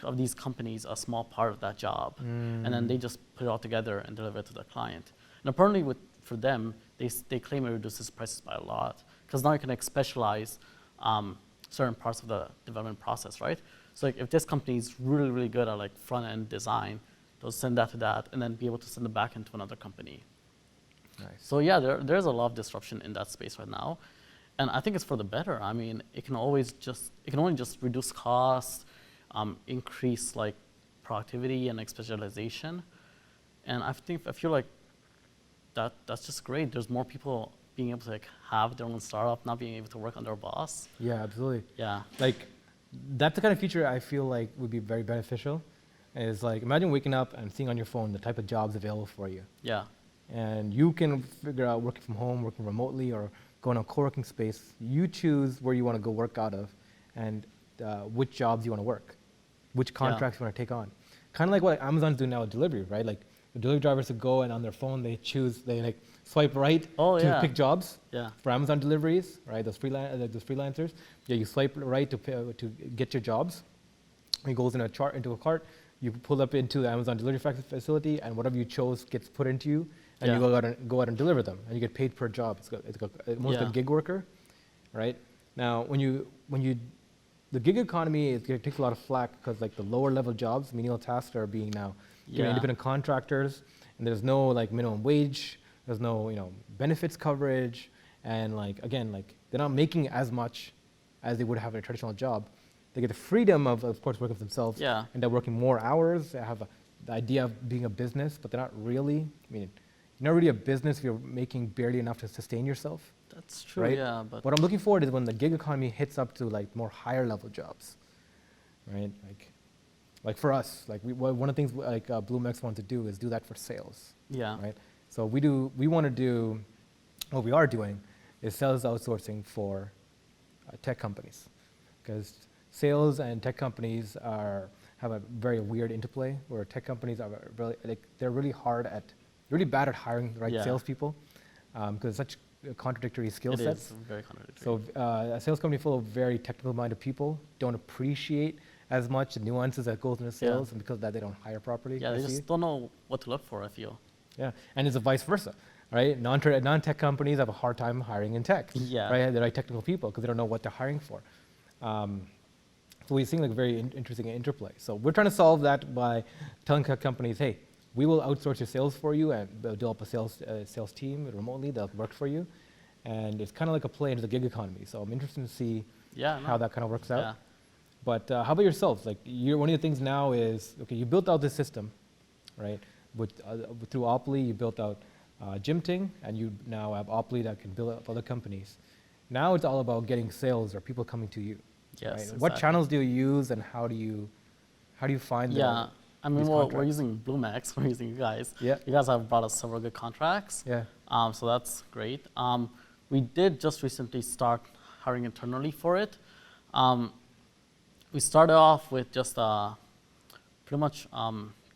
of these companies a small part of that job. And then they just put it all together and deliver it to the client. And apparently for them, they claim it reduces prices by a lot. Because now you can specialize certain parts of the development process, right? So like if this company is really, really good at like front-end design, they'll send that to that and then be able to send it back into another company. Nice. So yeah, there's a lot of disruption in that space right now. And I think it's for the better. I mean, it can only just reduce costs, increase like productivity and like specialization. And I feel like that's just great. There's more people being able to like have their own startup, not being able to work under a boss. Yeah, absolutely. Yeah. Like, that's the kind of feature I feel like would be very beneficial. Is like, imagine waking up and seeing on your phone the type of jobs available for you. Yeah. And you can figure out working from home, working remotely, or going to a co-working space. You choose where you want to go work out of, and which jobs you want to work, which contracts you want to take on. Kind of like what Amazon's doing now with delivery, right? Like the delivery drivers would go and on their phone they like swipe right to pick jobs for Amazon deliveries, right? Those freelancers. Yeah, you swipe right to get your jobs. It goes into a cart. You pull up into the Amazon delivery facility, and whatever you chose gets put into you, and you go out and deliver them, and you get paid per job. It's almost a gig worker, right? Now, the gig economy takes a lot of flack because like the lower level jobs, menial tasks are being now given independent contractors, and there's no like minimum wage, there's no benefits coverage, and like again like they're not making as much as they would have in a traditional job. They get the freedom of course, working for themselves, and they're working more hours. They have the idea of being a business, but they're not really. I mean, you're not really a business if you're making barely enough to sustain yourself. That's true, right? yeah. But what I'm looking forward is when the gig economy hits up to like more higher level jobs, right? Like for us, like one of the things like BloomX wants to do is do that for sales. Yeah. Right. So we want to do, what we are doing is sales outsourcing for tech companies, because sales and tech companies have a very weird interplay where tech companies are they're really bad at hiring the right salespeople, because it's such a contradictory skill sets. It is very contradictory. So a sales company full of very technical-minded people don't appreciate as much the nuances that goes into sales, and because of that they don't hire properly. Yeah, they just don't know what to look for, I feel. Yeah, and it's a vice versa, right? Non-tech companies have a hard time hiring in tech, right? The right technical people because they don't know what they're hiring for. So we're seeing like a very interesting interplay. So we're trying to solve that by telling companies, hey, we will outsource your sales for you and develop a sales team remotely that'll work for you. And it's kind of like a play into the gig economy. So I'm interested to see how that kind of works out. Yeah. But how about yourselves? Like one of the things now is, okay, you built out this system, right? Through Oply, you built out Gym Ting, and you now have Oply that can build up other companies. Now it's all about getting sales or people coming to you. Yes, right? exactly. What channels do you use, and how do you find them? Yeah, I mean, we're using BloomX. We're using you guys. Yeah. You guys have brought us several good contracts. Yeah. So that's great. We did just recently start hiring internally for it. We started off with just pretty much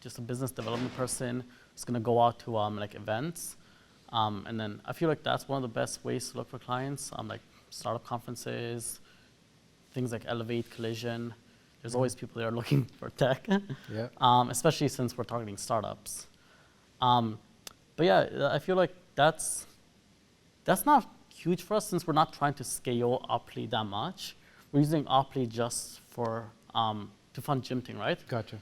just a business development person who's going to go out to like events And then I feel like that's one of the best ways to look for clients, like startup conferences, things like Elevate, Collision. There's always people there looking for tech, especially since we're targeting startups. But yeah, I feel like that's not huge for us since we're not trying to scale Oply that much. We're using Oply just for to fund Gym Ting, right? Gotcha.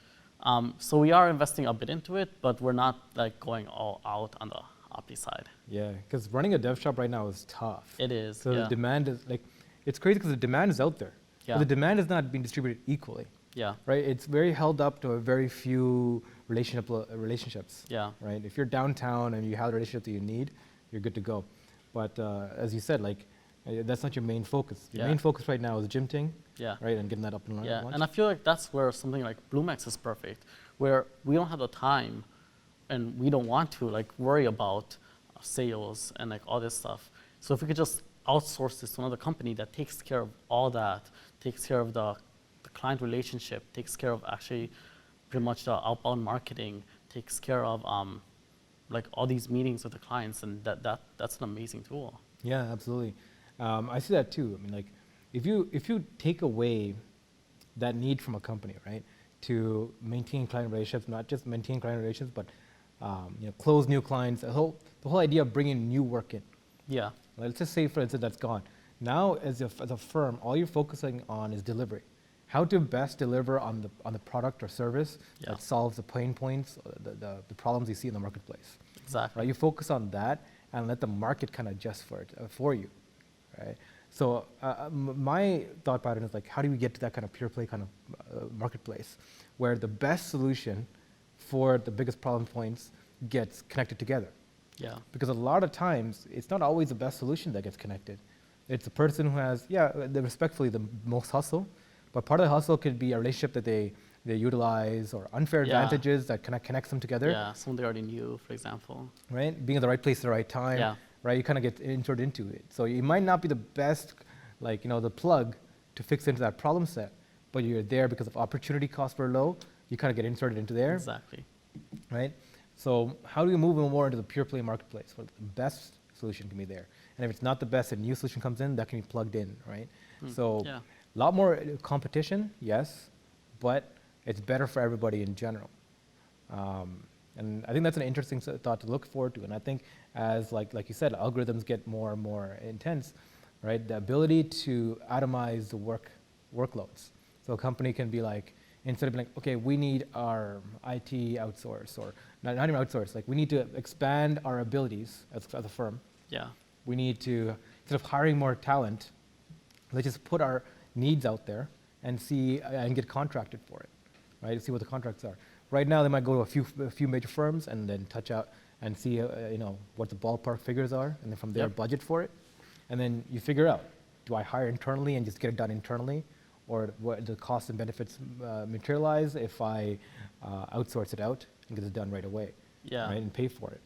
So we are investing a bit into it, but we're not like going all out on the Oply side. Yeah, because running a dev shop right now is tough. It is. So the demand is like, it's crazy because the demand is out there. Yeah. But the demand is not being distributed equally. Yeah. Right? It's very held up to a very few relationships. Yeah. Right? If you're downtown and you have the relationship that you need, you're good to go. But as you said, like, that's not your main focus. Your main focus right now is Gym Ting, right? And getting that up and running. Yeah, and I feel like that's where something like BloomX is perfect, where we don't have the time and we don't want to like worry about sales and like all this stuff. So if we could just outsource this to another company that takes care of all that, takes care of the client relationship, takes care of actually pretty much the outbound marketing, takes care of like all these meetings with the clients, and that's an amazing tool. Yeah, absolutely. I see that too. I mean, like, if you take away that need from a company, right, to maintain client relationships, not just maintain client relations, but close new clients. The whole idea of bringing new work in. Yeah. Let's just say, for instance, that's gone. Now, as a firm, all you're focusing on is delivery. How to best deliver on the product or service that solves the pain points, the problems you see in the marketplace. Exactly. Right? You focus on that and let the market kind of adjust for it for you, right? So my thought pattern is like, how do we get to that kind of pure play kind of marketplace, where the best solution for the biggest problem points gets connected together? Yeah. Because a lot of times it's not always the best solution that gets connected. It's the person who has, respectfully, the most hustle, but part of the hustle could be a relationship that they utilize, or unfair advantages that connects them together. Yeah, someone they already knew, for example. Right? Being at the right place at the right time. Yeah. Right? You kind of get inserted into it. So you might not be the best, the plug to fix into that problem set, but you're there because of opportunity costs were low. You kind of get inserted into there. Exactly. Right? So how do you move more into the pure play marketplace where the best solution can be there? And if it's not the best, a new solution comes in, that can be plugged in, right? So a lot more competition, yes, but it's better for everybody in general. And I think that's an interesting thought to look forward to. And I think as, like you said, algorithms get more and more intense, right? The ability to atomize the workloads. So a company can be like, instead of being like, okay, we need our IT outsource, or not even outsource, like we need to expand our abilities as a firm. Yeah. We need to, instead of hiring more talent, let's just put our needs out there and see and get contracted for it, right? See what the contracts are. Right now, they might go to a few major firms and then touch out and see, what the ballpark figures are, and then from there budget for it, and then you figure out, do I hire internally and just get it done internally, or what the costs and benefits materialize if I outsource it out and get it done right away, right, and pay for it.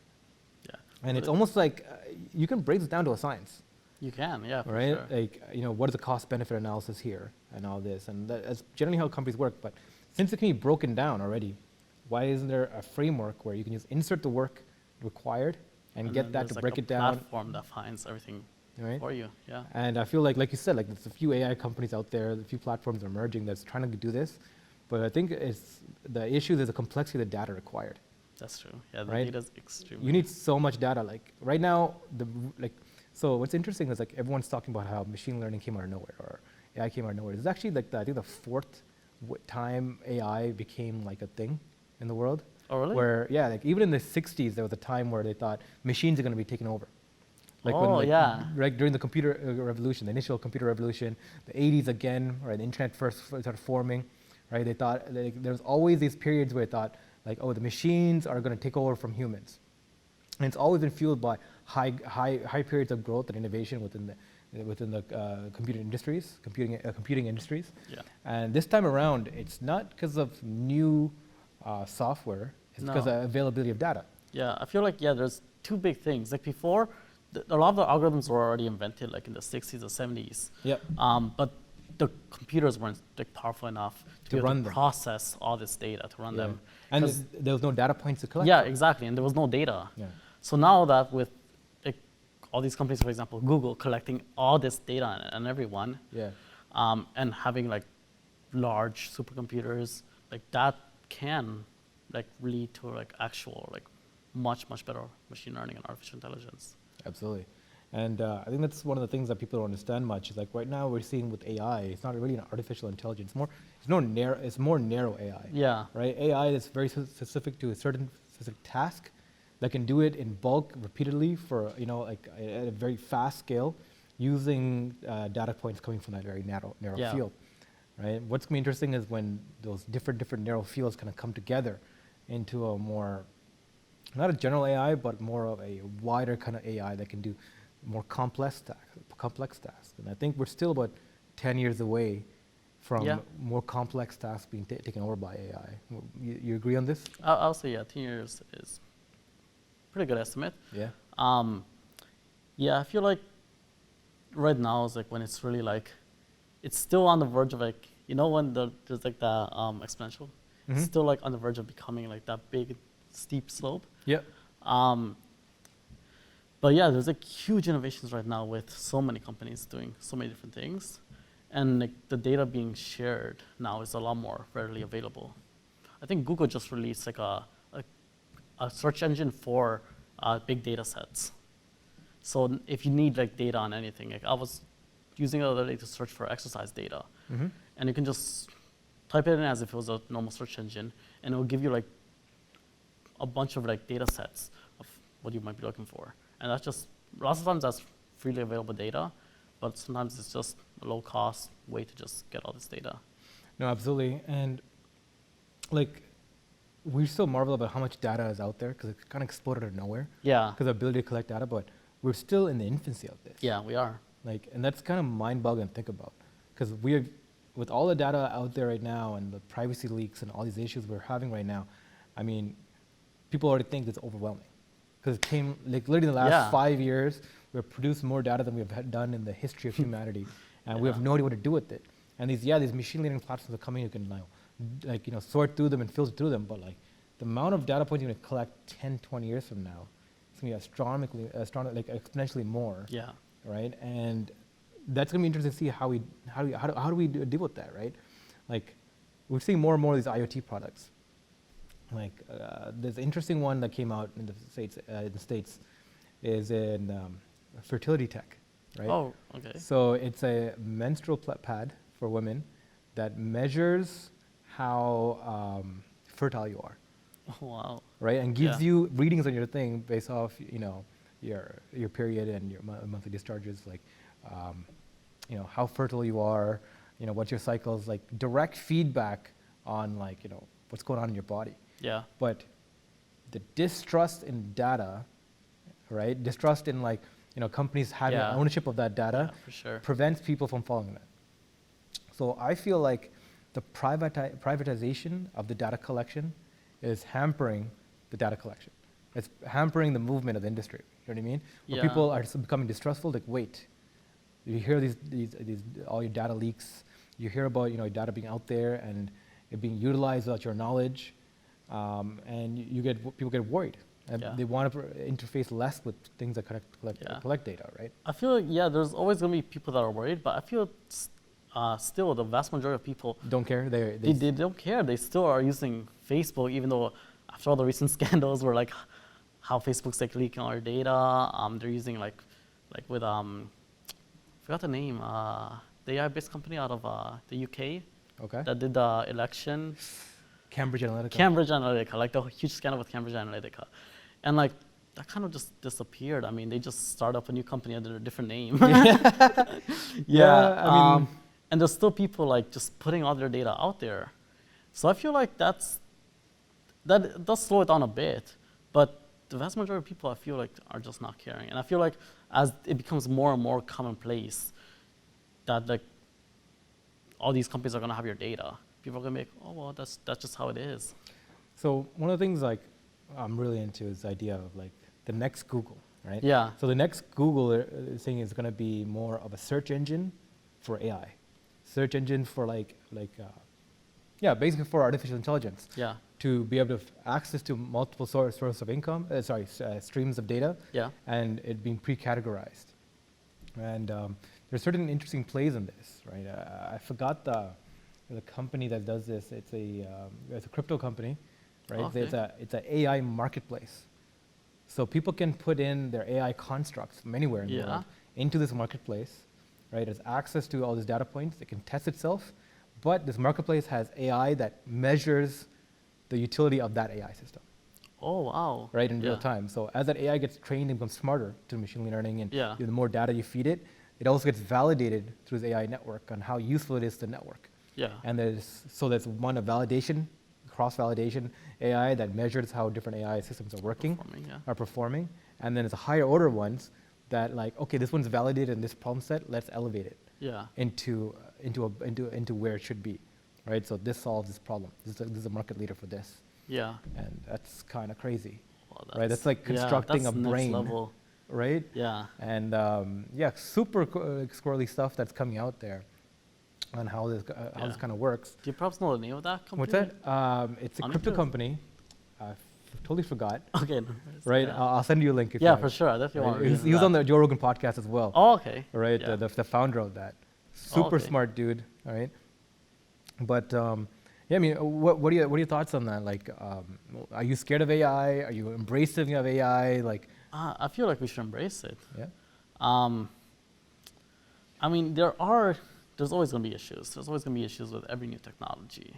Yeah. And it's almost like you can break this down to a science. You can, yeah, for right? sure. Like, what is the cost-benefit analysis here and all this? And that's generally how companies work. But since it can be broken down already, why isn't there a framework where you can just insert the work required and get that to break it down? A platform that finds everything for you, yeah. And I feel like you said, like there's a few AI companies out there, a few platforms are emerging that's trying to do this. But I think the issue is the complexity of the data required. That's true. Yeah, the right? data's extremely. You need so much data. Like right now, so what's interesting is like everyone's talking about how machine learning came out of nowhere or AI came out of nowhere. It's actually like I think the fourth time AI became like a thing in the world. Oh, really? Where like even in the 60s there was a time where they thought machines are going to be taken over. Like right during the computer revolution, the initial computer revolution, the 80s again, right? The internet first started forming, right? They thought there was always these periods where they thought like, oh, the machines are going to take over from humans, and it's always been fueled by high periods of growth and innovation within the computing industries. Yeah. And this time around, it's not because of new software; it's because of availability of data. Yeah, I feel like there's two big things. Like before, a lot of the algorithms were already invented, like in the 60s or 70s. Yep. But the computers weren't powerful enough to process all this data, to run them. And there was no data points to collect. Yeah, exactly, and there was no data. Yeah. So now that with all these companies, for example, Google, collecting all this data on everyone, Yeah. and having like large supercomputers, like that can like lead to like actual like much better machine learning and artificial intelligence. Absolutely. And I think that's one of the things that people don't understand much. Is like right now we're seeing with AI, it's not really an artificial intelligence. It's more narrow AI. Yeah. Right. AI is very specific to a certain specific task that can do it in bulk repeatedly for like at a very fast scale, using data points coming from that very narrow Yeah. field. Right. What's going to be interesting is when those different narrow fields kind of come together into a more, not a general AI, but more of a wider kind of AI that can do more complex tasks. And I think we're still about 10 years away from Yeah. more complex tasks being taken over by AI. You agree on this? I'll say, yeah, 10 years is pretty good estimate. Yeah. Yeah, I feel like right now is like when it's really like, it's still on the verge of like, when there's like the exponential, it's still like on the verge of becoming like that big steep slope. Yeah. But yeah, there's like huge innovations right now with so many companies doing so many different things. And like the data being shared now is a lot more readily available. I think Google just released like a search engine for big data sets. So if you need like data on anything, like I was using it the other day to search for exercise data. And you can just type it in as if it was a normal search engine, and it will give you like a bunch of like data sets of what you might be looking for. And that's just, lots of times that's freely available data, but sometimes it's just a low cost way to just get all this data. No, absolutely. And like, we still marvel about how much data is out there because it kind of exploded out of nowhere. Yeah. Because the ability to collect data, but we're still in the infancy of this. Yeah, we are. Like, and that's kind of mind-boggling to think about, because we're, with all the data out there right now and the privacy leaks and all these issues we're having right now, I mean, people already think it's overwhelming, because it came like literally in the last 5 years, we've produced more data than we've done in the history of humanity, and we have no idea what to do with it. And these machine learning platforms are coming. You can now, sort through them and filter through them, but like the amount of data points you're going to collect 10, 20 years from now, it's going to be exponentially more. Yeah. Right, and that's going to be interesting to see how do we deal with that, right? Like, we're seeing more and more of these IoT products. Like, there's an interesting one that came out in the States, is in fertility tech, right? Oh, okay. So it's a menstrual pad for women that measures how fertile you are. Oh, wow. Right, and gives you readings on your thing based off, your period and your monthly discharges, like, how fertile you are, what your cycles, like direct feedback on like, what's going on in your body. Yeah. But the distrust in data, right? Distrust in like, companies having ownership of that data for sure. prevents people from following that. So I feel like the privatization of the data collection is hampering the data collection. It's hampering the movement of the industry. You know what I mean? Where people are becoming distrustful. Like, wait, you hear these all your data leaks. You hear about data being out there and it being utilized without your knowledge, and people get worried. And they want to interface less with things that collect data, right? I feel like, there's always going to be people that are worried, but I feel still the vast majority of people don't care. They don't care. They still are using Facebook, even though after all the recent scandals were like how Facebook's like leaking all our data. They're using like with forgot the name, the AI-based company out of the UK that did the election. Cambridge Analytica. Cambridge Analytica, like the huge scandal with Cambridge Analytica. And like that kind of just disappeared. I mean, they just started up a new company under a different name. I mean, and there's still people like just putting all their data out there. So I feel like that does slow it down a bit, but the vast majority of people I feel like are just not caring. And I feel like as it becomes more and more commonplace that like all these companies are gonna have your data, people are gonna be like, oh well, that's just how it is. So one of the things like I'm really into is the idea of like the next Google, right? Yeah. So the next Google thing is gonna be more of a search engine for AI. Search engine for basically for artificial intelligence. Yeah. to be able to access to multiple sources of income, streams of data, Yeah. and it being pre-categorized. And there's certain interesting plays in this, right? I forgot the company that does this. It's a crypto company, right? Okay. It's an AI marketplace. So people can put in their AI constructs from anywhere in the Yeah. world into this marketplace, right? It has access to all these data points. It can test itself, but this marketplace has AI that measures the utility of that AI system, Oh, wow. right, in real Yeah. time. So as that AI gets trained and becomes smarter to machine learning, and Yeah. the more data you feed it, it also gets validated through this AI network on how useful it is to the network. Yeah. And there's one, a validation, cross-validation AI that measures how different AI systems are working, Performing, yeah. are performing. And then there's a higher order ones that like, okay, this one's validated in this problem set, let's elevate it Yeah. into where it should be, right? So this solves this problem. This is a market leader for this. Yeah. And that's kind of crazy, Wow, right? That's like constructing that's a next brain, level. right? Yeah. And super squirrely stuff that's coming out there on how this kind of works. Do you perhaps know the name of that company? What's that? It's a I'm crypto interested. company. I totally forgot. Okay. No worries. Right? Yeah, I'll send you a link. If yeah you for like. sure. I definitely want to Right? read He was that. on the Joe Rogan podcast as well. Oh, okay. Right? Yeah. The founder of that. Super okay. smart dude. All right. But yeah, I mean, what are your thoughts on that? Like, are you scared of AI? Are you embracing of AI? Like, I feel like we should embrace it. yeah. I mean, there's always going to be issues. There's always going to be issues with every new technology.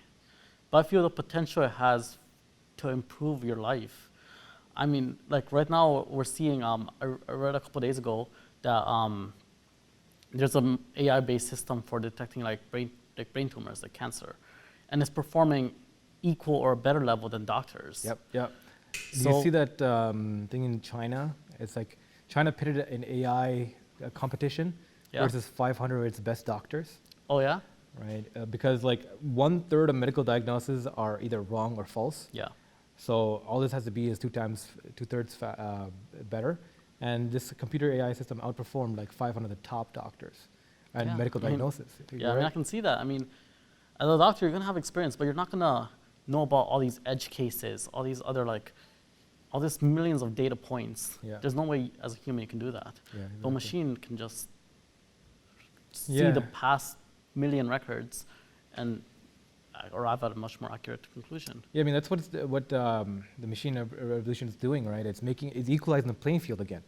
But I feel the potential it has to improve your life. I mean, like right now we're seeing, I read a couple days ago that there's an AI-based system for detecting like brain tumors, like cancer. And it's performing equal or better level than doctors. Yep. Do So- you see that thing in China? It's like China pitted an AI competition Yeah. versus 500 of its best doctors, Oh yeah? right? Because like 1/3 of medical diagnoses are either wrong or false. Yeah. So all this has to be is 2/3 better. And this computer AI system outperformed like 500 of the top doctors and Yeah, medical I mean, diagnosis. Yeah, I mean, I can see that. I mean, as a doctor, you're gonna have experience, but you're not gonna know about all these edge cases, all these other all these millions of data points. Yeah. There's no way as a human you can do that. Yeah, But exactly. a machine can just see Yeah. the past million records and arrive at a much more accurate conclusion. Yeah, I mean that's what the machine revolution is doing, right? It's equalizing the playing field again,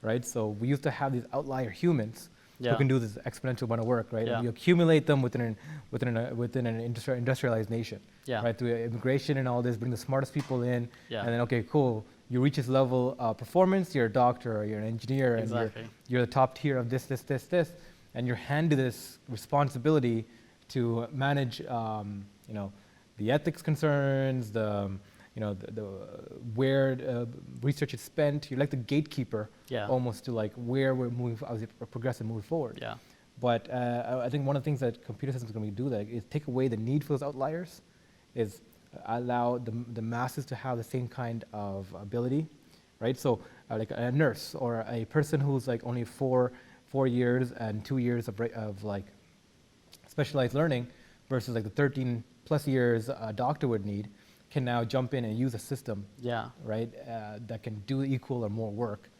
right? So we used to have these outlier humans Yeah. who can do this exponential amount of work, right? Yeah. And we accumulate them within an industrialized nation, Yeah. right? Through immigration and all this, bring the smartest people in, Yeah. and then okay, cool. You reach this level of performance, you're a doctor, or you're an engineer, Exactly. and you're the top tier of this, and you're handed this responsibility to manage, the ethics concerns, the where research is spent. You're like the gatekeeper, Yeah. almost to like where we're moving, as we progress and move forward. Yeah. But I think one of the things that computer systems are going to do that is take away the need for those outliers, is allow the masses to have the same kind of ability, right? So like a nurse or a person who's like only 4 years and 2 years of like specialized learning versus like the 13 plus years a doctor would need, can now jump in and use a system, Yeah. right, that can do equal or more work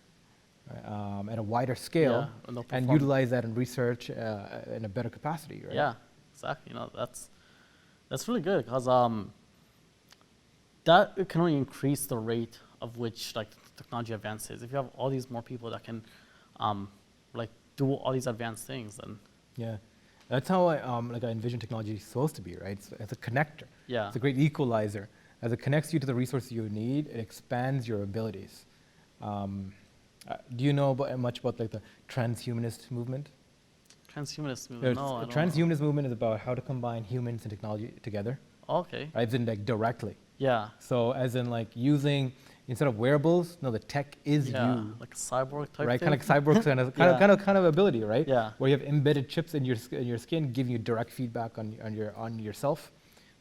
at a wider scale, Yeah, and they'll and perform. utilize that in research in a better capacity, right? Yeah, exactly. That's really good because that it can only increase the rate of which like technology advances. If you have all these more people that can like do all these advanced things, then Yeah, that's how I envision technology is supposed to be, right? It's a connector. Yeah. It's a great equalizer. As it connects you to the resources you need, it expands your abilities. Do you know much about like the transhumanist movement? transhumanist movement. No, I don't know. Transhumanist movement is about how to combine humans and technology together, Okay. right? As in like directly. Yeah. So as in like using, instead of wearables, no, the tech is Yeah. you. Like a cyborg type Right, thing. kind of like cyborg Yeah. kind of ability, right? Yeah. Where you have embedded chips in your skin, giving you direct feedback on yourself,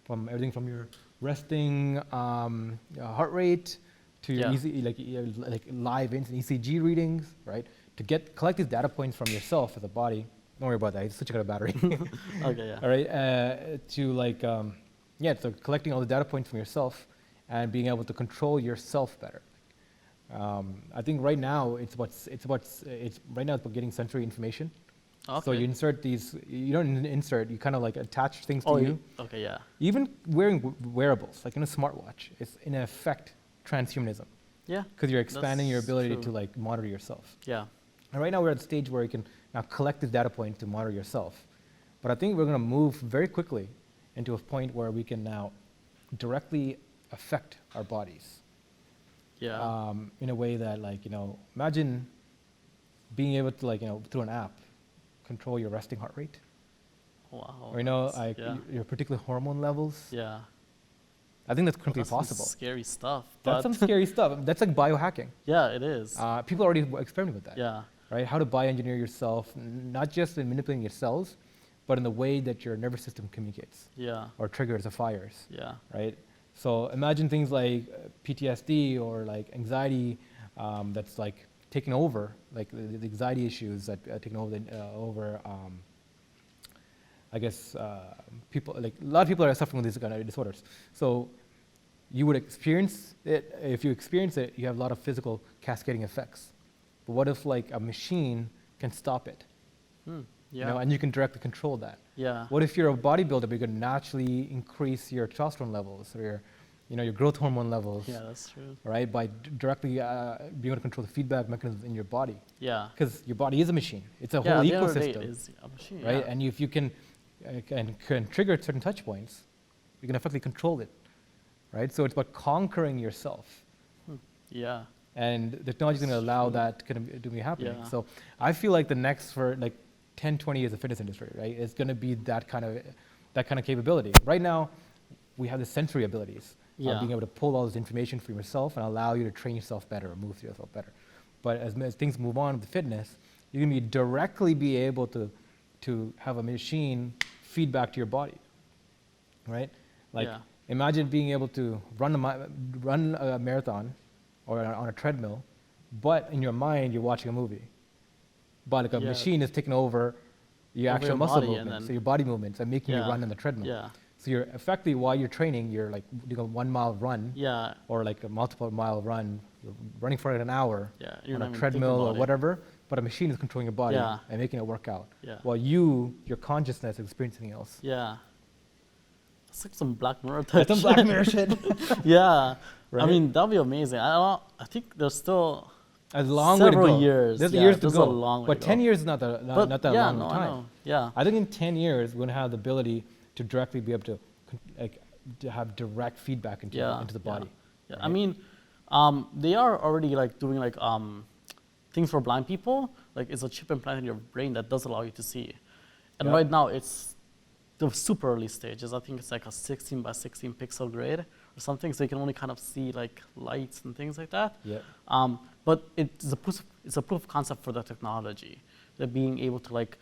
from everything from your resting heart rate to your Yeah. like live instant ECG readings, right? To collect these data points from yourself as a body. Don't worry about that. You switch out a battery. Okay. Yeah. All right. To like so collecting all the data points from yourself and being able to control yourself better. I think right now it's about getting sensory information. Okay. So you insert these, you don't insert, you kind of like attach things to Oh, you. okay, yeah. Even wearing wearables, like in a smartwatch, is in effect transhumanism, Yeah. because you're expanding your That's ability true. to like monitor yourself. Yeah. And right now we're at the stage where you can now collect this data point to monitor yourself. But I think we're going to move very quickly into a point where we can now directly affect our bodies Yeah. in a way that, like, imagine being able to, like, through an app, control your resting heart rate, Wow. or that's- like yeah. your particular hormone levels. Yeah. I think that's Well, completely that's some possible. scary stuff. That's But some scary stuff. That's like biohacking. yeah, it is. People already experiment with that. Yeah. Right? How to bioengineer yourself, not just in manipulating your cells, but in the way that your nervous system communicates Yeah. or triggers or fires. Yeah. Right? So imagine things like PTSD or like anxiety that's like taking over, like the anxiety issues that taking over. I guess people, like a lot of people are suffering with these kind of disorders. So you would experience it. If you experience it, you have a lot of physical cascading effects. But what if like a machine can stop it? Yeah. And you can directly control that. Yeah. What if you're a bodybuilder, but you can naturally increase your testosterone levels or your growth hormone levels, Yeah, that's true. right? By directly being able to control the feedback mechanisms in your body. Yeah. Because your body is a machine. It's a Yeah, whole at the end of the day, ecosystem, it is a machine. right? Yeah. And if you can trigger certain touch points, you can effectively control it, right? So it's about conquering yourself. Yeah. And the technology is going to allow that to be happening. Yeah. So I feel like the next for like 10, 20 years of fitness industry, right, is going to be that kind of capability. Right now, we have the sensory abilities Yeah. of being able to pull all this information from yourself and allow you to train yourself better or move yourself better. But as things move on with fitness, you're going to directly be able to have a machine feedback to your body, right? Like Yeah. imagine being able to run a marathon or on a treadmill, but in your mind you're watching a movie. But like a Yeah. machine is taking over your Over actual your muscle body and movements, then- so your body movements, and making you Yeah. run on the treadmill. Yeah. So you're effectively, while you're training, you're like doing a 1 mile run Yeah. or like a multiple mile run, you're running for an hour Yeah. You're on not a even treadmill thinking or about it. whatever, but a machine is controlling your body Yeah. and making it work out. Yeah. While your consciousness is experiencing something else. Yeah. It's like some Black Mirror type That's some Black Mirror shit. Yeah. I Right? mean, that'd be amazing. I think there's still A long way to several go. years. There's Yeah, years to there's go. a long way but to 10 go. years is not that But long yeah, of no, time. I know. Yeah. I think in 10 years, we're going to have the ability to directly be able to, to have direct feedback into the body. Yeah. right? I mean, they are already like doing like things for blind people. Like it's a chip implanted in your brain that does allow you to see. And Yeah. right now it's the super early stages. I think it's like a 16 by 16 pixel grid or something. So you can only kind of see like lights and things like that. Yeah. But it's a proof of concept for the technology, that being able to like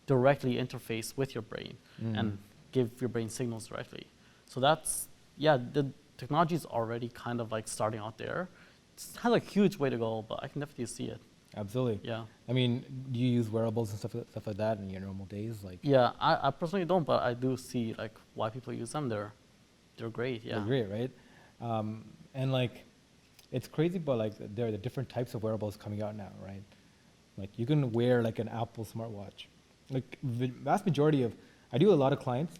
directly interface with your brain and give your brain signals directly. So that's, the technology is already kind of like starting out there. It has a huge way to go, but I can definitely see it. Absolutely. Yeah. I mean, do you use wearables and stuff like that in your normal days? Like, Yeah, I personally don't, but I do see like why people use them. They're great. Yeah. they're great, right? And like, it's crazy, but like, there are the different types of wearables coming out now, right? Like, you can wear like an Apple smartwatch. Like, the vast majority of, I do a lot of clients,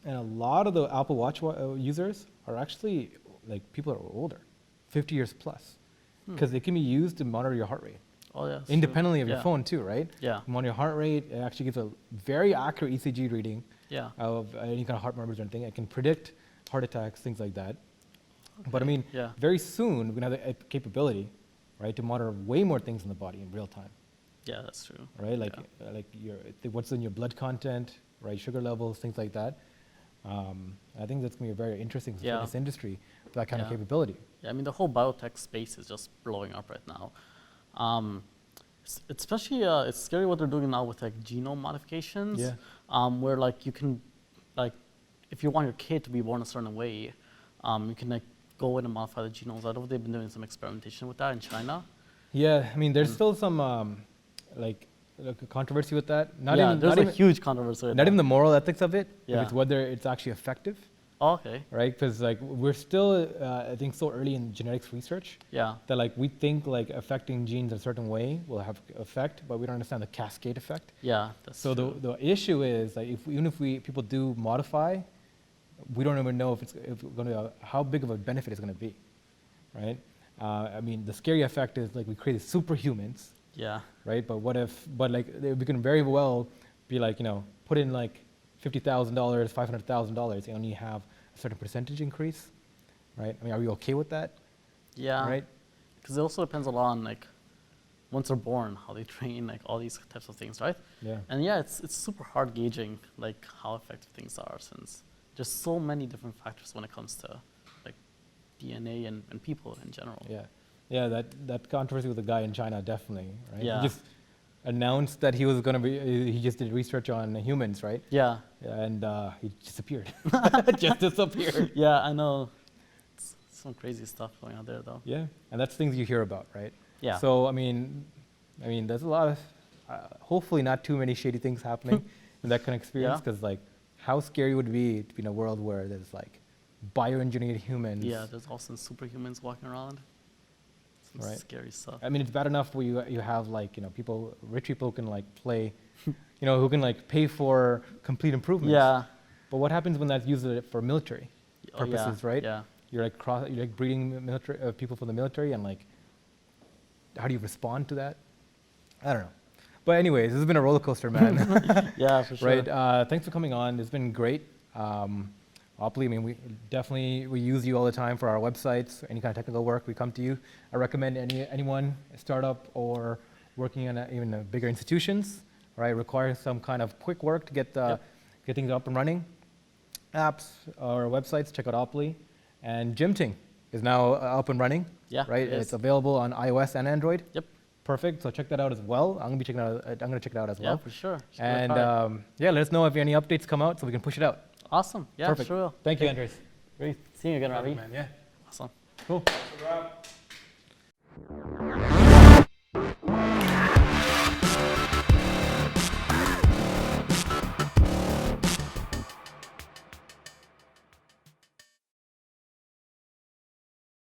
and a lot of the Apple Watch users are actually like people that are older, 50 years plus, because they can be used to monitor your heart rate. Oh yeah. Independently of your phone too, right? Yeah. Monitor your heart rate. It actually gives a very accurate ECG reading Yeah. of any kind of heart murmurs or anything. It can predict heart attacks, things like that. But I mean, Yeah. very soon we're gonna have the capability, right, to monitor way more things in the body in real time, Yeah, that's true. right? Like, like what's in your blood content, right? Sugar levels, things like that. I think that's gonna be a very interesting fitness industry for that kind of Yeah. capability. Yeah, I mean, the whole biotech space is just blowing up right now. Especially, it's scary what they're doing now with like genome modifications. Yeah. Where like you can, like, if you want your kid to be born a certain way, you can like go in and modify the genomes. I know they've been doing some experimentation with that in China. Yeah, I mean, there's still some like a controversy with that. There's a huge controversy with Not that. even the moral ethics of it, Yeah. if it's whether it's actually effective. Oh, okay. right? Because like we're still, I think, so early in genetics research Yeah. that like we think like affecting genes a certain way will have effect, but we don't understand the cascade effect. Yeah. That's So true. the issue is like even if people do modify, we don't even know if it's going to how big of a benefit it's going to be, right? I mean, the scary effect is like we created superhumans, Yeah. right? But what if? But like we can very well be like put in like $50,000, $500,000, and only have a certain percentage increase, right? I mean, are we okay with that? Yeah. Right? Because it also depends a lot on like once they're born, how they train, like all these types of things, right? Yeah. And yeah, it's super hard gauging like how effective things are since there's so many different factors when it comes to like DNA and people in general. Yeah. Yeah. That controversy with the guy in China, definitely, right? Yeah. He just announced that he was going to be. He just did research on humans, right? Yeah. And he disappeared. Just disappeared. Yeah, I know. It's some crazy stuff going on there though. Yeah, and that's things you hear about, right? Yeah. So I mean, there's a lot of, hopefully not too many shady things happening in that kind of experience, Yeah. because like, how scary would it be to be in a world where there's like bioengineered humans? Yeah, there's also superhumans walking around. Some Right. scary stuff. I mean, it's bad enough where you have like rich people who can like play, who can like pay for complete improvements. Yeah. But what happens when that's used for military Oh, yeah, purposes, right? Yeah. You're like breeding military people for the military, and like, how do you respond to that? I don't know. But anyways, this has been a roller coaster, man. Yeah, for sure. Right. Thanks for coming on. It's been great. Oply, I mean, we use you all the time for our websites, any kind of technical work. We come to you. I recommend anyone, a startup or working in even bigger institutions, right? Requires some kind of quick work to get things up and running. Apps or websites, check out Oply. And Gym Ting is now up and running. Yeah, Right. it is. It's available on iOS and Android. Yep. Perfect. So check that out as well. I'm gonna check it out as Yeah, well. for sure. Just work And hard. yeah, let us know if any updates come out so we can push it out. Awesome. Yeah, Perfect. sure will. Thank you, Andres. Great seeing you again, Ravi. Man, yeah. Awesome. Cool. That's a wrap.